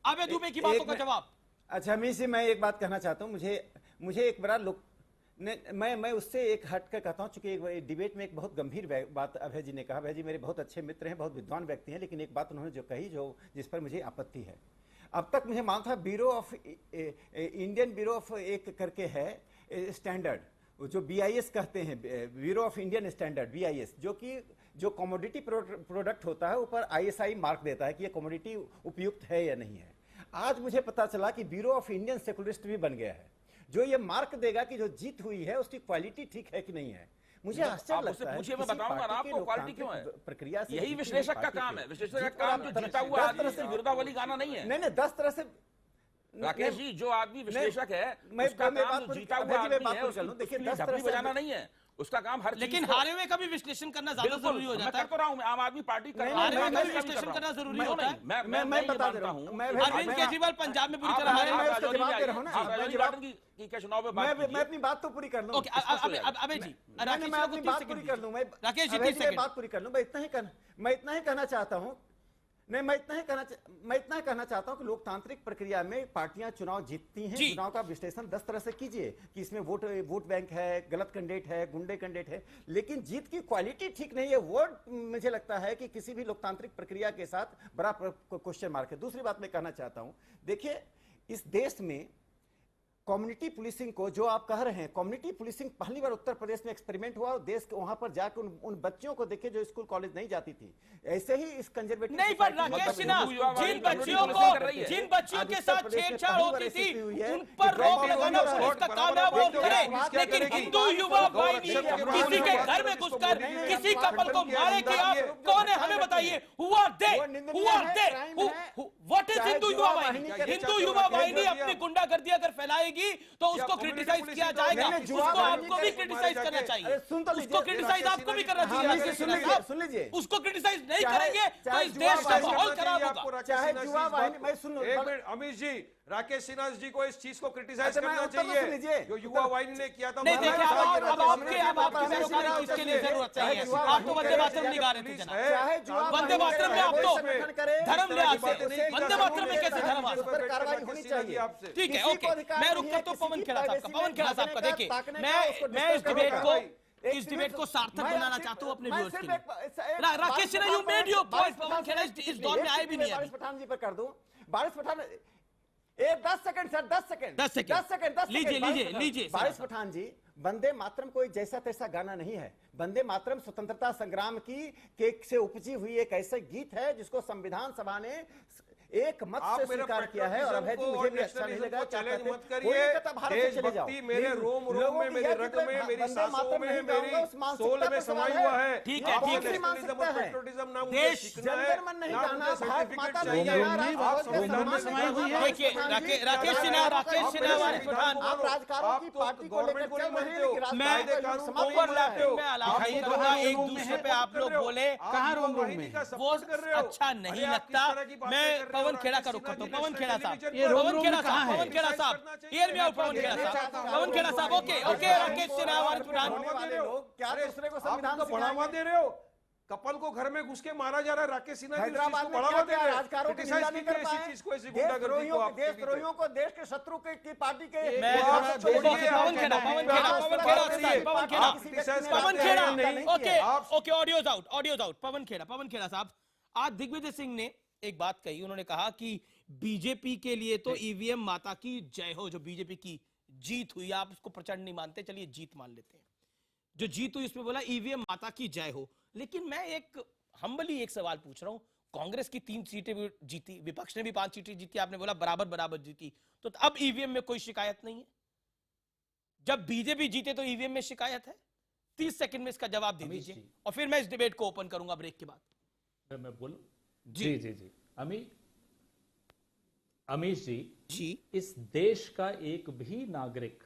A: अबे दुबे की बातों का जवाब।
H: अच्छा अमीश जी, मैं एक बात कहना चाहता हूँ। मुझे एक बड़ा मैं उससे एक हट कर कहता हूँ, चूंकि एक डिबेट में एक बहुत गंभीर बात अभय जी ने कहा। अभय जी मेरे बहुत अच्छे मित्र हैं, बहुत विद्वान व्यक्ति हैं, लेकिन एक बात उन्होंने जो कही जिस पर मुझे आपत्ति है। अब तक मुझे मालूम था इंडियन ब्यूरो ऑफ एक करके है स्टैंडर्ड, जो BIS कहते हैं, bureau of Indian standard BIS, जो कमोडिटी प्रोडक्ट होता है ऊपर ISI मार्क देता है कि ये कमोडिटी उपयुक्त है या नहीं है। आज मुझे पता चला कि ब्यूरो ऑफ इंडियन सेकुलरिस्ट भी बन गया है, जो ये मार्क देगा कि जो जीत हुई है उसकी क्वालिटी ठीक है कि नहीं है। मुझे आश्चर्य लगता है।
J: मुझे मैं बताऊंगा ना आपको क्वालिटी क्यों है।
H: प्रक्रिया से
J: यही विश्लेषक का काम है। विश्लेषक का काम जो जीता हुआ आदमी विरोधावाली गाना नहीं है।
H: नहीं 10 तरह से
J: राकेश जी, जो आदमी विश्लेषक है उसका काम जो जीता हुआ आदमी है उसकी ढपली बजाना नहीं है, उसका काम हर।
A: लेकिन हारे हुए का भी विश्लेषण करना ज्यादा जरूरी हो जाता है।
J: मैं कर रहा हूं, आम आदमी पार्टी कर
A: हारे हुए का भी विश्लेषण करना जरूरी होता है।
J: मैं बता रहा हूं,
A: अरविंद केजरीवाल पंजाब में पूरी तरह हारे हैं।
H: मैं अपनी बात तो पूरी कर लूं।
A: अबे जी,
H: मैं अपनी बात पूरी कर लूं।
A: राकेश जी
H: बात पूरी कर लूं। मैं इतना ही कहना चाहता हूं। नहीं, मैं इतना ही कहना चाहता हूं कि लोकतांत्रिक प्रक्रिया में पार्टियां चुनाव जीतती हैं। चुनाव का विश्लेषण 10 तरह से कीजिए कि इसमें वोट बैंक है, गलत कैंडिडेट है, गुंडे कैंडिडेट है, लेकिन जीत की क्वालिटी ठीक नहीं है। वोट मुझे लगता है कि किसी भी लोकतांत्रिक प्रक्रिया के साथ बड़ा क्वेश्चन मार्क है। दूसरी बात मैं कहना चाहता हूं, देखिए इस देश में कम्युनिटी पुलिसिंग को जो आप कह रहे हैं, कम्युनिटी पुलिसिंग पहली बार उत्तर प्रदेश में एक्सपेरिमेंट हुआ और देश के वहां पर जाकर उन बच्चियों को देखे जो स्कूल कॉलेज नहीं जाती थी। ऐसे ही इस कंजर्वेटिव
A: नहीं, पर राकेश सिन्हा जिन बच्चियों के साथ छेड़छाड़ होती थी उन पर रोक लगाना पुलिस का काम है, वो करे। लेकिन हिंदू युवा वाहिनी किसी के घर में घुसकर किसी कपल को मारे कि आप कौन है हमें बताइए। What is Hindu Yuva Vahini? हिंदू युवा वाहिनी अपनी गुंडागर्दी अगर फैलाएगी तो उसको क्रिटिसाइज किया जाएगा, उसको आपको भी क्रिटिसाइज करना चाहिए, उसको क्रिटिसाइज आपको भी करना चाहिए।
H: सुन लीजिए,
A: उसको क्रिटिसाइज नहीं करेंगे तो इस देश का माहौल खराब होगा।
H: चाहे युवा वाहिनी, मैं सुन लो,
I: एक मिनट अमित जी, राकेश सिन्हा जी को इस चीज को क्रिटिसाइज करना चाहिए जो युवा वाहिनी ने किया था।
A: नहीं देखिए, अब आपकी पैरोकारी किसके लिए जरूरत चाहिए? आप तो वंदे मातरम नहीं गा रहे थे जना। वंदे मातरम में आप तो धर्म ले आते, वंदे मातरम में कैसे धर्म आ सकता है?
H: कार्रवाई होनी चाहिए।
A: ठीक है, ओके, मैं रुककर तो पवन खेड़ा साहब का देखिए, मैं इस डिबेट को सार्थक बनाना चाहता हूं अपने व्यूअर्स के लिए। Rakesh Sinha, you made your point. Pawan Khera इस दौर में आए भी नहीं।
H: बारिश पठान जी पर कर दूं। बारिश पठान 10 सेकंड सर, 10 सेकंड
A: लीजिए।
H: बारिश पठान जी, वंदे मातरम कोई जैसा तैसा गाना नहीं है। वंदे मातरम स्वतंत्रता संग्राम की से उपजी हुई एक ऐसा गीत है जिसको संविधान सभा ने
K: एक मत से स्वीकार किया है और अभय जी मुझे भी अच्छा नहीं लगा।
I: चैलेंज मत करिए, देशभक्ति मेरे रोम रोम में, मेरे रग में, मेरी सांसों में, मेरी सोल में समाई हुआ है।
A: ठीक है, ठीक है।
I: पेट्रोटिज्म ना मुझे सीखना है, ना मुझे सर्टिफिकेट चाहिए। आप संविधान में समाई हुई है।
A: देखिए राकेश सिन्हा, वारिस पठान,
K: आप राजकारों की पार्टी को लेकर चल रहे हैं,
A: मैं ओवरलैपिंग में अलाउ नहीं करूंगा। एक दूसरे पे आप लोग बोले,
G: कहाँ रोम रोम में
A: वो अच्छा नहीं लगता। मैं पवन खेड़ा का रुख करता हूँ। पवन खेड़ा साहब,
G: ये रोम रोम में कहाँ है?
A: पवन खेड़ा साहब, hear me out. Pawan Khera साहब, ओके राकेश सिन्हा, वारिस पठान,
K: क्या दूसरे को संविधान
I: को बढ़ावा दे रहे हो? कपल को घर में घुस के मारा जा रहा है, राकेश सिन्हा
K: हैदराबाद में
I: बढ़ावा दे रहे हैं।
K: राजकारों की निंदा नहीं कर पाए, देशद्रोहियों को देश के शत्रु की पार्टी के
A: पवन खेड़ा साहब, आज दिग्विजय सिंह ने एक बात कही। उन्होंने कहा कि बीजेपी के लिए तो ईवीएम माता की जय हो, जो बीजेपी की जीत हुई, आप उसको प्रचंड नहीं मानते, चलिए जीत मान लेते हैं। जो जीत हुई उसमें बोला ईवीएम माता की जय हो। लेकिन मैं एक हम्बली एक सवाल पूछ रहा हूं, कांग्रेस की 3 सीटें भी जीती, विपक्ष ने भी 5 सीटें जीती, आपने बोला बराबर बराबर जीती, तो अब ईवीएम में कोई शिकायत नहीं है? जब बीजेपी जीते तो ईवीएम में शिकायत है? 30 सेकंड में इसका जवाब दे दीजिए और फिर मैं इस डिबेट को ओपन करूंगा ब्रेक के बाद।
L: मैं बोलूं? जी जी जी अमीश जी, इस देश का एक भी नागरिक,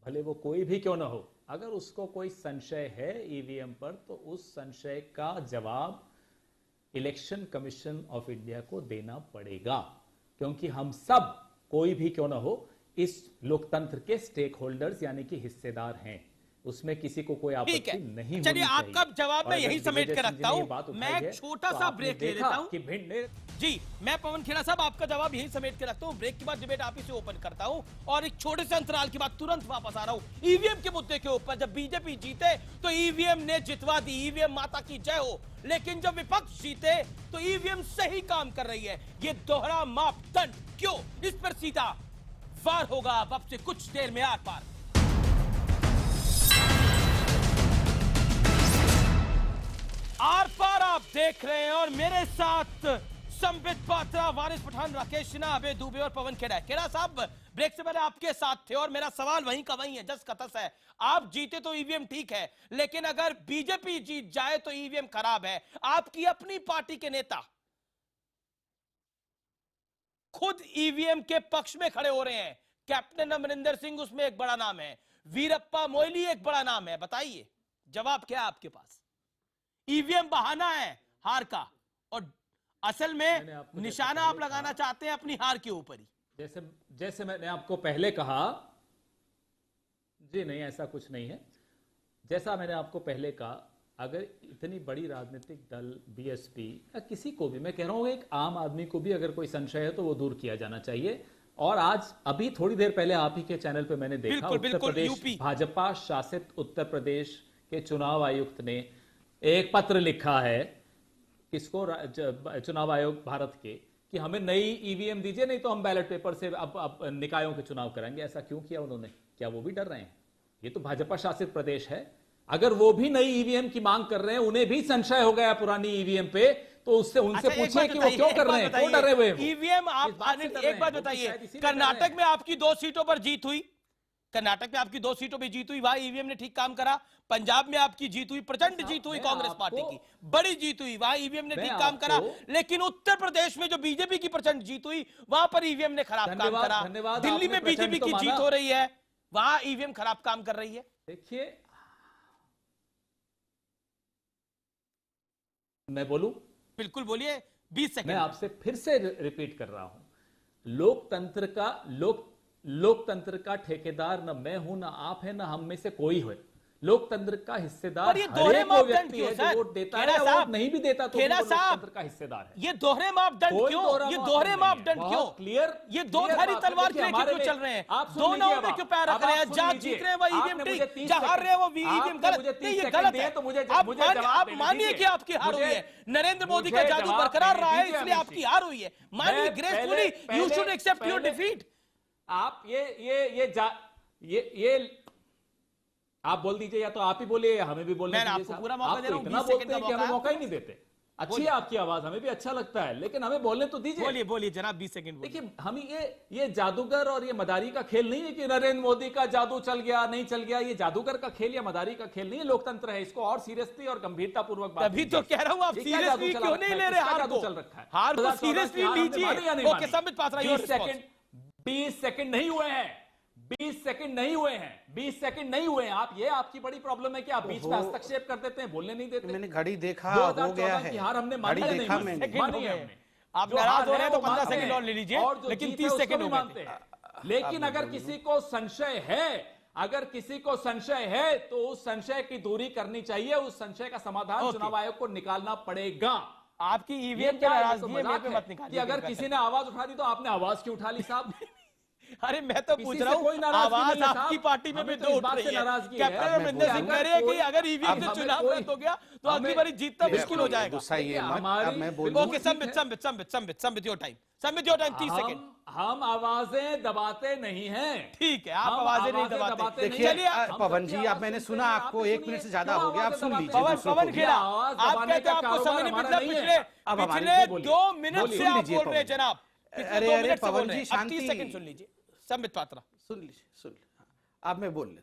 L: भले वो कोई भी क्यों ना हो, अगर उसको कोई संशय है ईवीएम पर, तो उस संशय का जवाब इलेक्शन कमीशन ऑफ इंडिया को देना पड़ेगा, क्योंकि हम सब, कोई भी क्यों ना हो, इस लोकतंत्र के स्टेक होल्डर्स यानी कि हिस्सेदार हैं, उसमें किसी को कोई आपत्ति नहीं होनी।
A: चलिए आपका जवाब मैं यही समेट के रखता हूं। मैं एक छोटा सा ब्रेक ले लेता हूं। जी, मैं पवन खेड़ा साहब आपका जवाब यही समेट के रखता हूं। ब्रेक के बाद डिबेट आप ही से ओपन करता हूं और एक छोटे से अंतराल के बाद तुरंत वापस आ रहा हूं ईवीएम के मुद्दे के ऊपर। जब बीजेपी जीते तो ईवीएम ने जितवा दी, ईवीएम माता की जय हो। लेकिन जब विपक्ष जीते तो ईवीएम सही काम कर रही है। ये दोहरा मापदंड क्यों? इस पर सीधा वार होगा अब से कुछ देर में आर पार। आर पार आप देख रहे हैं और मेरे साथ संबित पात्रा, वारिस पठान, राकेश सिन्हा, अभय दुबे और पवन खेड़ा। खेड़ा साहब, ब्रेक से पहले आपके साथ थे और मेरा सवाल वहीं का वहीं है, जस का तस है। आप जीते तो ईवीएम ठीक है, लेकिन अगर बीजेपी जीत जाए तो ईवीएम खराब है। आपकी अपनी पार्टी के नेता खुद ईवीएम के पक्ष में खड़े हो रहे हैं। कैप्टन अमरिंदर सिंह उसमें एक बड़ा नाम है, वीरप्पा मोइली एक बड़ा नाम है। बताइए जवाब क्या है आपके पास? ईवीएम बहाना है हार का और असल में निशाना आप लगाना चाहते हैं अपनी हार के ऊपर ही।
L: जैसे मैंने आपको पहले कहा, जी नहीं, ऐसा कुछ नहीं है। जैसा मैंने आपको पहले कहा, अगर इतनी बड़ी राजनीतिक दल बीएसपी या किसी को भी, मैं कह रहा हूं एक आम आदमी को भी अगर कोई संशय है तो वो दूर किया जाना चाहिए। और आज अभी थोड़ी देर पहले आप ही के चैनल पे मैंने देखा, उत्तर प्रदेश, भाजपा शासित उत्तर प्रदेश के चुनाव आयुक्त ने एक पत्र लिखा है, किसको? चुनाव आयोग भारत के, कि हमें नई ईवीएम दीजिए, नहीं तो हम बैलेट पेपर से अब निकायों के चुनाव कराएंगे। ऐसा क्यों किया उन्होंने? क्या वो भी डर रहे हैं? ये तो भाजपा शासित प्रदेश है। अगर वो भी नई ईवीएम की मांग कर रहे हैं, उन्हें भी संशय हो गया पुरानी ईवीएम पे, तो उससे उनसे पूछिए कि वो क्यों कर रहे हैं, क्यों डर रहे हुए?
A: ईवीएम आप एक बात बताइए, कर्नाटक में आपकी 2 सीटों पर जीत हुई, कर्नाटक में आपकी 2 सीटों पे जीत हुई, वहां ईवीएम ने ठीक काम करा। पंजाब में आपकी जीत हुई, प्रचंड जीत हुई, कांग्रेस पार्टी की बड़ी जीत हुई, वहां ईवीएम ने ठीक काम करा। लेकिन उत्तर प्रदेश में जो बीजेपी की प्रचंड जीत हुई, वहां पर ईवीएम ने खराब काम करा। दिल्ली में बीजेपी की जीत हो रही है, वहां ईवीएम खराब काम कर रही है।
L: देखिए, मैं बोलूं?
A: बिल्कुल बोलिए, 20 सेकंड।
L: मैं आपसे फिर से रिपीट कर रहा हूं, लोकतंत्र का ठेकेदार न मैं हूं, न आप है, न हम में से कोई है। लोकतंत्र का हिस्सेदार
A: ये दोहरे मापदंड क्यों सर?
L: वोट देता है, वोट नहीं भी देता तो लोकतंत्र का हिस्सेदार है।
A: ये दोहरे मापदंड क्यों? ये दोहरे मापदंड क्यों?
L: क्लियर,
A: ये दो धारी तलवार के क्यों चल रहे हैं? दोनों में क्यों पैर रख रहे हैं? जहां जीत रहे हैं वो ईवीएम ठीक, जहां हार रहे हैं वो ईवीएम गलत। नहीं, ये गलत है। आप मानिए कि आपकी हार हुई है, नरेंद्र मोदी का जादू बरकरार रहा है, इसलिए आपकी हार हुई है। मानिए gracefully, you should accept your defeat.
L: आप ये आप बोल दीजिए, या तो आप ही बोलिए या हमें भी बोलने दीजिए।
A: आपको पूरा मौका दे रहा हूं,
L: इतना बोलते हैं कि हमें मौका ही नहीं देते। अच्छी है आपकी आवाज, हमें भी अच्छा लगता है, लेकिन हमें बोलने तो दीजिए।
A: बोलिए बोलिए जनाब, 20 सेकंड।
L: देखिए, हम ये जादूगर और ये मदारी का खेल नहीं है कि नरेंद्र मोदी का जादू चल गया नहीं चल गया। ये जादूगर का खेल या मदारी का खेल नहीं है, लोकतंत्र है। इसको और सीरियसली और गंभीरता पूर्वक बात
A: तभी तो कह रहा हूं, आप सीरियसली क्यों नहीं ले रहे हार को?
L: चल रखा है,
A: हार को सीरियसली लीजिए। ओके, संबित पात्रा,
L: 20 सेकंड नहीं हुए हैं, 20 सेकंड नहीं हुए हैं, 20 सेकंड नहीं हुए हैं। आप, ये आपकी बड़ी प्रॉब्लम है कि आप बीच में हस्तक्षेप कर देते हैं, बोलने नहीं देते।
G: मैंने घड़ी देखा, हो गया है।
L: हार हमने मानी नहीं,
A: आप नाराज हो रहे हैं तो 15 सेकंड और ले लीजिए, लेकिन 30 सेकंड मानते हैं।
L: लेकिन अगर किसी को संशय है, अगर किसी को संशय है तो उस संशय की दूरी करनी चाहिए, उस संशय का समाधान चुनाव आयोग को निकालना पड़ेगा।
A: आपकी ईवीएम की नाराजगी है, मेरे पे मत निकालिए।
L: अगर किसी ने आवाज उठा दी तो आपने आवाज क्यों उठा ली साहब?
A: अरे मैं तो पूछ रहा हूँ, आवाज आपकी पार्टी में भी तो उठ रही है। कैप्टन अमरिंदर सिंह कह रहे हैं कि अगर ईवीएम से चुनाव रद्द हो गया तो अगली बारी जीतना मुश्किल हो जाएगा। Okay, Sambit your time, 30 second.
L: हम आवाजें दबाते नहीं हैं।
A: ठीक है, आप आवाजें नहीं दबाते।
G: चलिए पवन जी, अब मैंने सुना आपको 1 मिनट से ज्यादा हो गया, आप सुन लीजिए।
A: पवन खेड़ा, आप कहते हैं आपको समय नहीं मिलता, पिछले 2 मिनट से आप बोल रहे हैं जनाब।
G: अरे पवन जी, शांति।
A: 30 सेकंड सुन लीजिए। संबित पात्रा
G: सुन लीजिए। अब मैं बोल ले।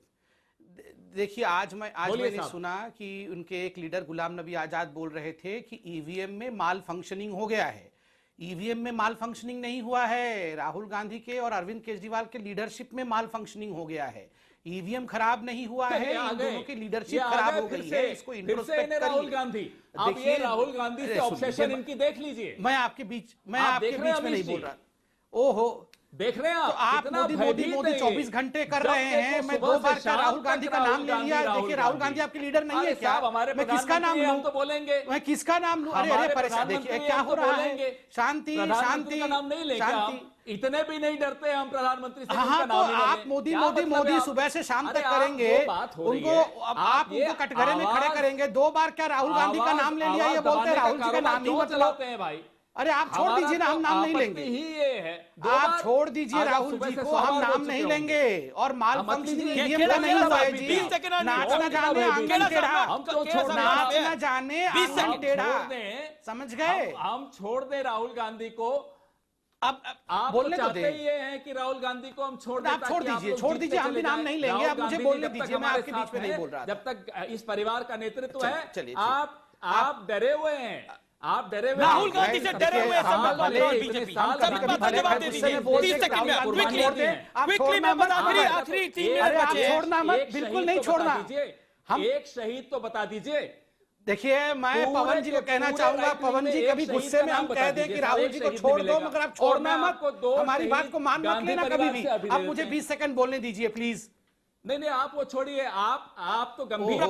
G: देखिए, आज मैंने सुना कि उनके एक लीडर गुलाम नबी आजाद बोल रहे थे कि ईवीएम में माल फंक्शनिंग हो गया है। ईवीएम में माल फंक्शनिंग नहीं हुआ है, राहुल गांधी के और अरविंद केजरीवाल के लीडरशिप में माल फंक्शनिंग हो गया है। ईवीएम खराब नहीं हुआ है, इन दोनों की लीडरशिप खराब हो गई है। इसको इंट्रोस्पेक्ट करिए।
L: राहुल गांधी, आप ये राहुल गांधी से ऑब्सेशन इनकी देख लीजिए।
G: मैं आपके बीच में नहीं बोल रहा। ओहो,
L: देख रहे हैं
G: तो आप मोदी 24 घंटे कर रहे हैं। मैं 2 बार का राहुल गांधी का नाम ले लिया। देखिए, राहुल गांधी आपके लीडर नहीं है क्या? मैं किसका नाम लूं?
L: तो बोलेंगे,
G: मैं किसका नाम लूं? अरे परेशान, देखिए क्या हो रहा है। शांति शांति
L: नाम नहीं लेंगे, इतने भी नहीं डरते हम प्रधानमंत्री से।
G: हाँ, तो आप मोदी सुबह से शाम तक करेंगे उनको, आप उनको कटघरे में खड़े करेंगे। 2 बार क्या राहुल गांधी का नाम ले लिया, ये बोलते राहुल जी का नाम ही मत लो भाई। अरे आप छोड़ दीजिए ना, हम नाम नहीं लेंगे। आप छोड़ दीजिए राहुल जी को, हम नाम नहीं लेंगे। और माल फंक्शनिंग ईवीएम का नहीं हुआ है जी। नाच न जाने आंगन टेढ़ा, नाच न जाने आंगन टेढ़ा, समझ गए?
L: हम छोड़ दें राहुल गांधी को।
G: अब
L: आप
G: बोलने तो
L: चाहते ये हैं कि राहुल गांधी को हम छोड़ दें।
G: आप छोड़ दीजिए, हम भी नाम नहीं लेंगे। आप मुझे बोलने दीजिए, मैं आपके बीच में नहीं बोल रहा।
L: जब तक इस परिवार का नेतृत्व है, आप डरे हुए हैं, आप डरे हुए।
A: राहुल गांधी से डरे हुए बीजेपी। जवाब दे दीजिए 30 सेकंड में, क्विकली मैं बता, आखिरी 3 मिनट बचे।
G: छोड़ना मत, बिल्कुल नहीं छोड़ना।
L: हम एक शहीद तो बता दीजिए।
G: देखिए, मैं पवन जी को कहना चाहूंगा, पवन जी कभी गुस्से में हम कह दें कि राहुल जी को छोड़ दो, मगर आप छोड़ना मत, हमारी बात को मान मत लेना कभी भी। आप मुझे 20 सेकंड बोलने दीजिए प्लीज।
L: नहीं, आप वो छोड़िए, आप तो गंभीर।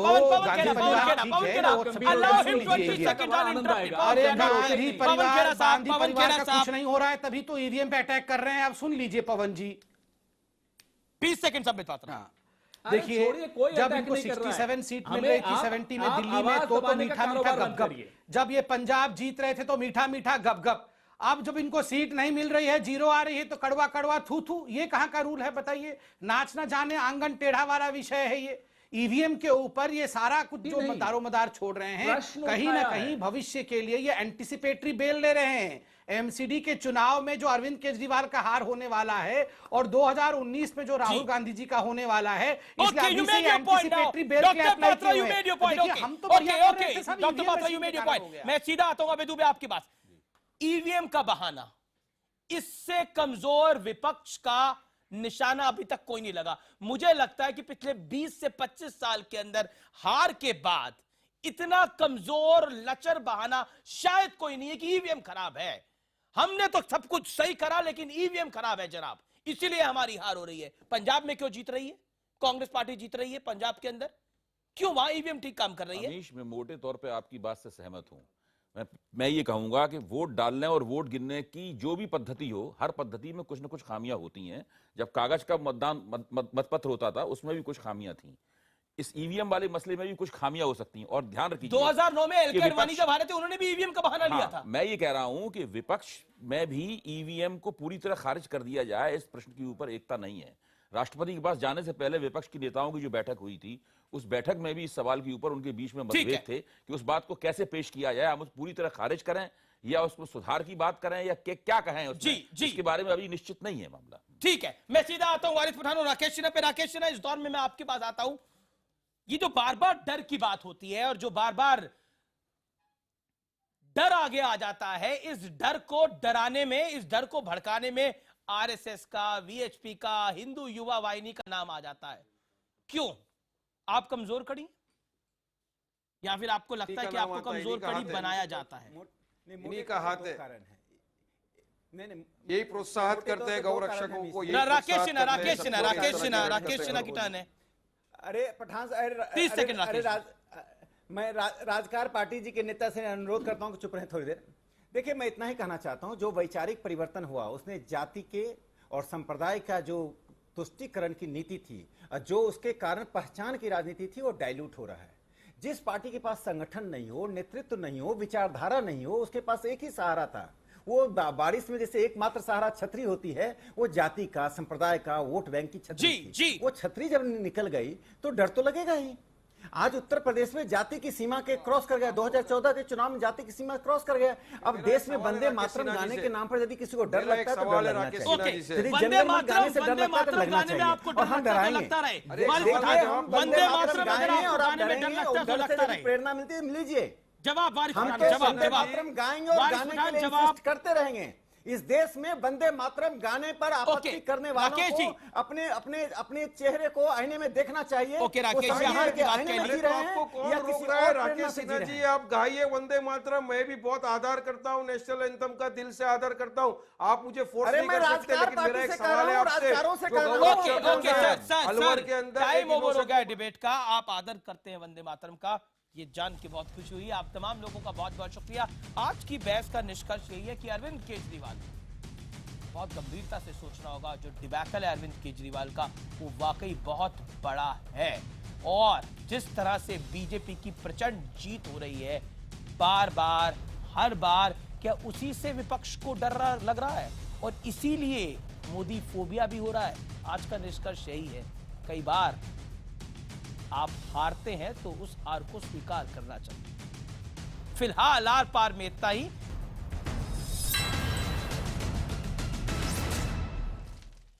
G: अरे गांधी परिवार, गांधी परिवार का कुछ नहीं हो रहा है, तभी तो ईवीएम पे अटैक कर रहे हैं। आप सुन लीजिए पवन जी,
A: 20 सेकंड संबित पात्रा।
G: देखिए, जब इनको 67 सीट मिल रही थी 70 में दिल्ली में, तो मीठा मीठा गप-गप। जब ये पंजाब जीत रहे थे तो मीठा मीठा गप-गप। अब जब इनको सीट नहीं मिल रही है, 0 आ रही है, तो कड़वा कड़वा थू थू। ये कहां का रूल है बताइए? नाच ना जाने आंगन टेढ़ा वाला विषय है ये। ईवीएम के ऊपर ये सारा कुछ जो दारोमदार छोड़ रहे हैं, कहीं ना कहीं भविष्य के लिए ये एंटिसिपेटरी बेल ले रहे हैं। एमसीडी के चुनाव में जो अरविंद केजरीवाल का हार होने वाला है और 2019 में जो राहुल गांधी जी का होने वाला है, इसलिए अभी से एंटिसिपेटरी बेल के अप्लाई किए हुए हैं। हम तो बढ़िया कर रहे थे सब।
A: Doctor Patra, you made your point. मैं सीधा आता हूं बेदू पे आपकी बात। ईवीएम का बहाना, इससे कमजोर विपक्ष का निशाना अभी तक कोई नहीं लगा। मुझे लगता है कि पिछले 20 से 25 साल के अंदर हार के बाद इतना कमजोर लचर बहाना शायद कोई नहीं है कि ईवीएम खराब है। हमने तो सब कुछ सही करा, लेकिन ईवीएम खराब है जनाब, इसीलिए हमारी हार हो रही है। पंजाब में क्यों जीत रही है? कांग्रेस पार्टी जीत रही है पंजाब के अंदर, क्यों? वहां ईवीएम ठीक काम कर रही है।
J: अमीश, मैं मोटे तौर पे आपकी बात से सहमत हूं। मैं ये कहूंगा कि वोट डालने और वोट गिनने की जो भी पद्धति हो, हर पद्धति में कुछ ना कुछ खामियां होती हैं। जब कागज का मतपत्र होता था, उसमें भी कुछ खामियां थी। इस ईवीएम वाले मसले में भी कुछ खामियां हो सकती हैं। और ध्यान रखिए,
A: 2009 में एलके अडवाणी जब हारे थे, उन्होंने भी ईवीएम का बहाना लिया था।
J: मैं ये कह रहा हूं कि विपक्ष में भी ईवीएम को पूरी तरह खारिज कर दिया जाए, इस प्रश्न के ऊपर एकता नहीं है। राष्ट्रपति के पास जाने से पहले विपक्ष के नेताओं की जो बैठक हुई थी, उस बैठक में भी इस सवाल के ऊपर उनके बीच में मतभेद थे कि उस बात को कैसे पेश किया जाए, हम उस पूरी तरह खारिज करें या उसको सुधार की बात करें या क्या कहें उसमें, इसके बारे में अभी निश्चित नहीं है मामला।
A: ठीक है, मैं सीधा आता हूं वारिस पठान और राकेश सिन्हा पे। राकेश सिन्हा, इस दौर में मैं आपके पास आता हूं, ये जो बार बार डर की बात होती है और जो बार बार डर आगे आ जाता है, इस डर को डराने में, इस डर को भड़काने में आरएसएस का, वीएचपी का, हिंदू युवा वाहिनी का नाम आ जाता है। क्यों? आप कमजोर कड़ी या फिर आपको लगता है कि आपको कमजोर कड़ी बनाया जाता है?
I: इन्हीं का हाथ है, यही प्रोत्साहित करते हैं गौ रक्षकों को।
A: राकेश सिन्हा की टर्न है।
K: अरे पठान,
A: 30 सेकंड।
K: मैं राजकार पार्टी जी के नेता से अनुरोध करता हूं कि चुप रहे थोड़ी देर। देखिए, मैं इतना ही कहना चाहता हूं, जो वैचारिक परिवर्तन हुआ उसने जाति के और संप्रदाय का जो तुष्टीकरण की नीति थी, जो उसके कारण पहचान की राजनीति थी, वो डाइल्यूट हो रहा है। जिस पार्टी के पास संगठन नहीं हो, नेतृत्व नहीं हो, विचारधारा नहीं हो, उसके पास एक ही सहारा था। वो बारिश में जैसे एकमात्र सहारा छतरी होती है, वो जाति का, संप्रदाय का, वोट बैंक की छतरी थी। वो छतरी जब निकल गई तो डर तो लगेगा ही। आज उत्तर प्रदेश में जाति की सीमा के क्रॉस कर गया, 2014 के चुनाव में जाति की सीमा क्रॉस कर गया। अब देश में वंदे मातरम गाने के नाम पर यदि किसी को डर लगता है तो डर लगना चाहिए।
A: वंदे मातरम गाने में आपको डर लगता है, लगता रहे। वंदे मातरम गाने और गाने में डर लगता है तो लगता रहे।
K: प्रेरणा मिलती है, लीजिए
A: जवाब।
K: हम तो वंदे मातरम गाएंगे और गाने के लिए इंसिस्ट करते रहेंगे। इस देश में वंदे मातरम गाने पर आपत्ति करने वालों को अपने अपने अपने चेहरे को आईने में देखना चाहिए।
I: राकेश सिन्हा जी, आप गाइए वंदे मातरम, मैं भी बहुत आदर करता हूँ नेशनल एंथम का, दिल से आदर करता हूँ। आप मुझे फोर्स नहीं कर सकते, लेकिन मेरा एक सवाल है आपसे। अलवर के अंदर
A: टाइम ओवर हो गया डिबेट का। आप आदर करते हैं वंदे मातरम का, ये जान के बहुत खुशी हुई। आप तमाम लोगों का बहुत बहुत शुक्रिया। आज की बहस का निष्कर्ष यही है कि अरविंद केजरीवाल बहुत गंभीरता से सोचना होगा। जो डिबैकल है अरविंद केजरीवाल का, वो वाकई बहुत बड़ा है। और जिस तरह से बीजेपी की प्रचंड जीत हो रही है, बार बार हर बार, क्या उसी से विपक्ष को डर लग रहा है और इसीलिए मोदी फोबिया भी हो रहा है? आज का निष्कर्ष यही है, कई बार आप हारते हैं तो उस हार को स्वीकार करना चाहिए। फिलहाल आर पार में इतना ही।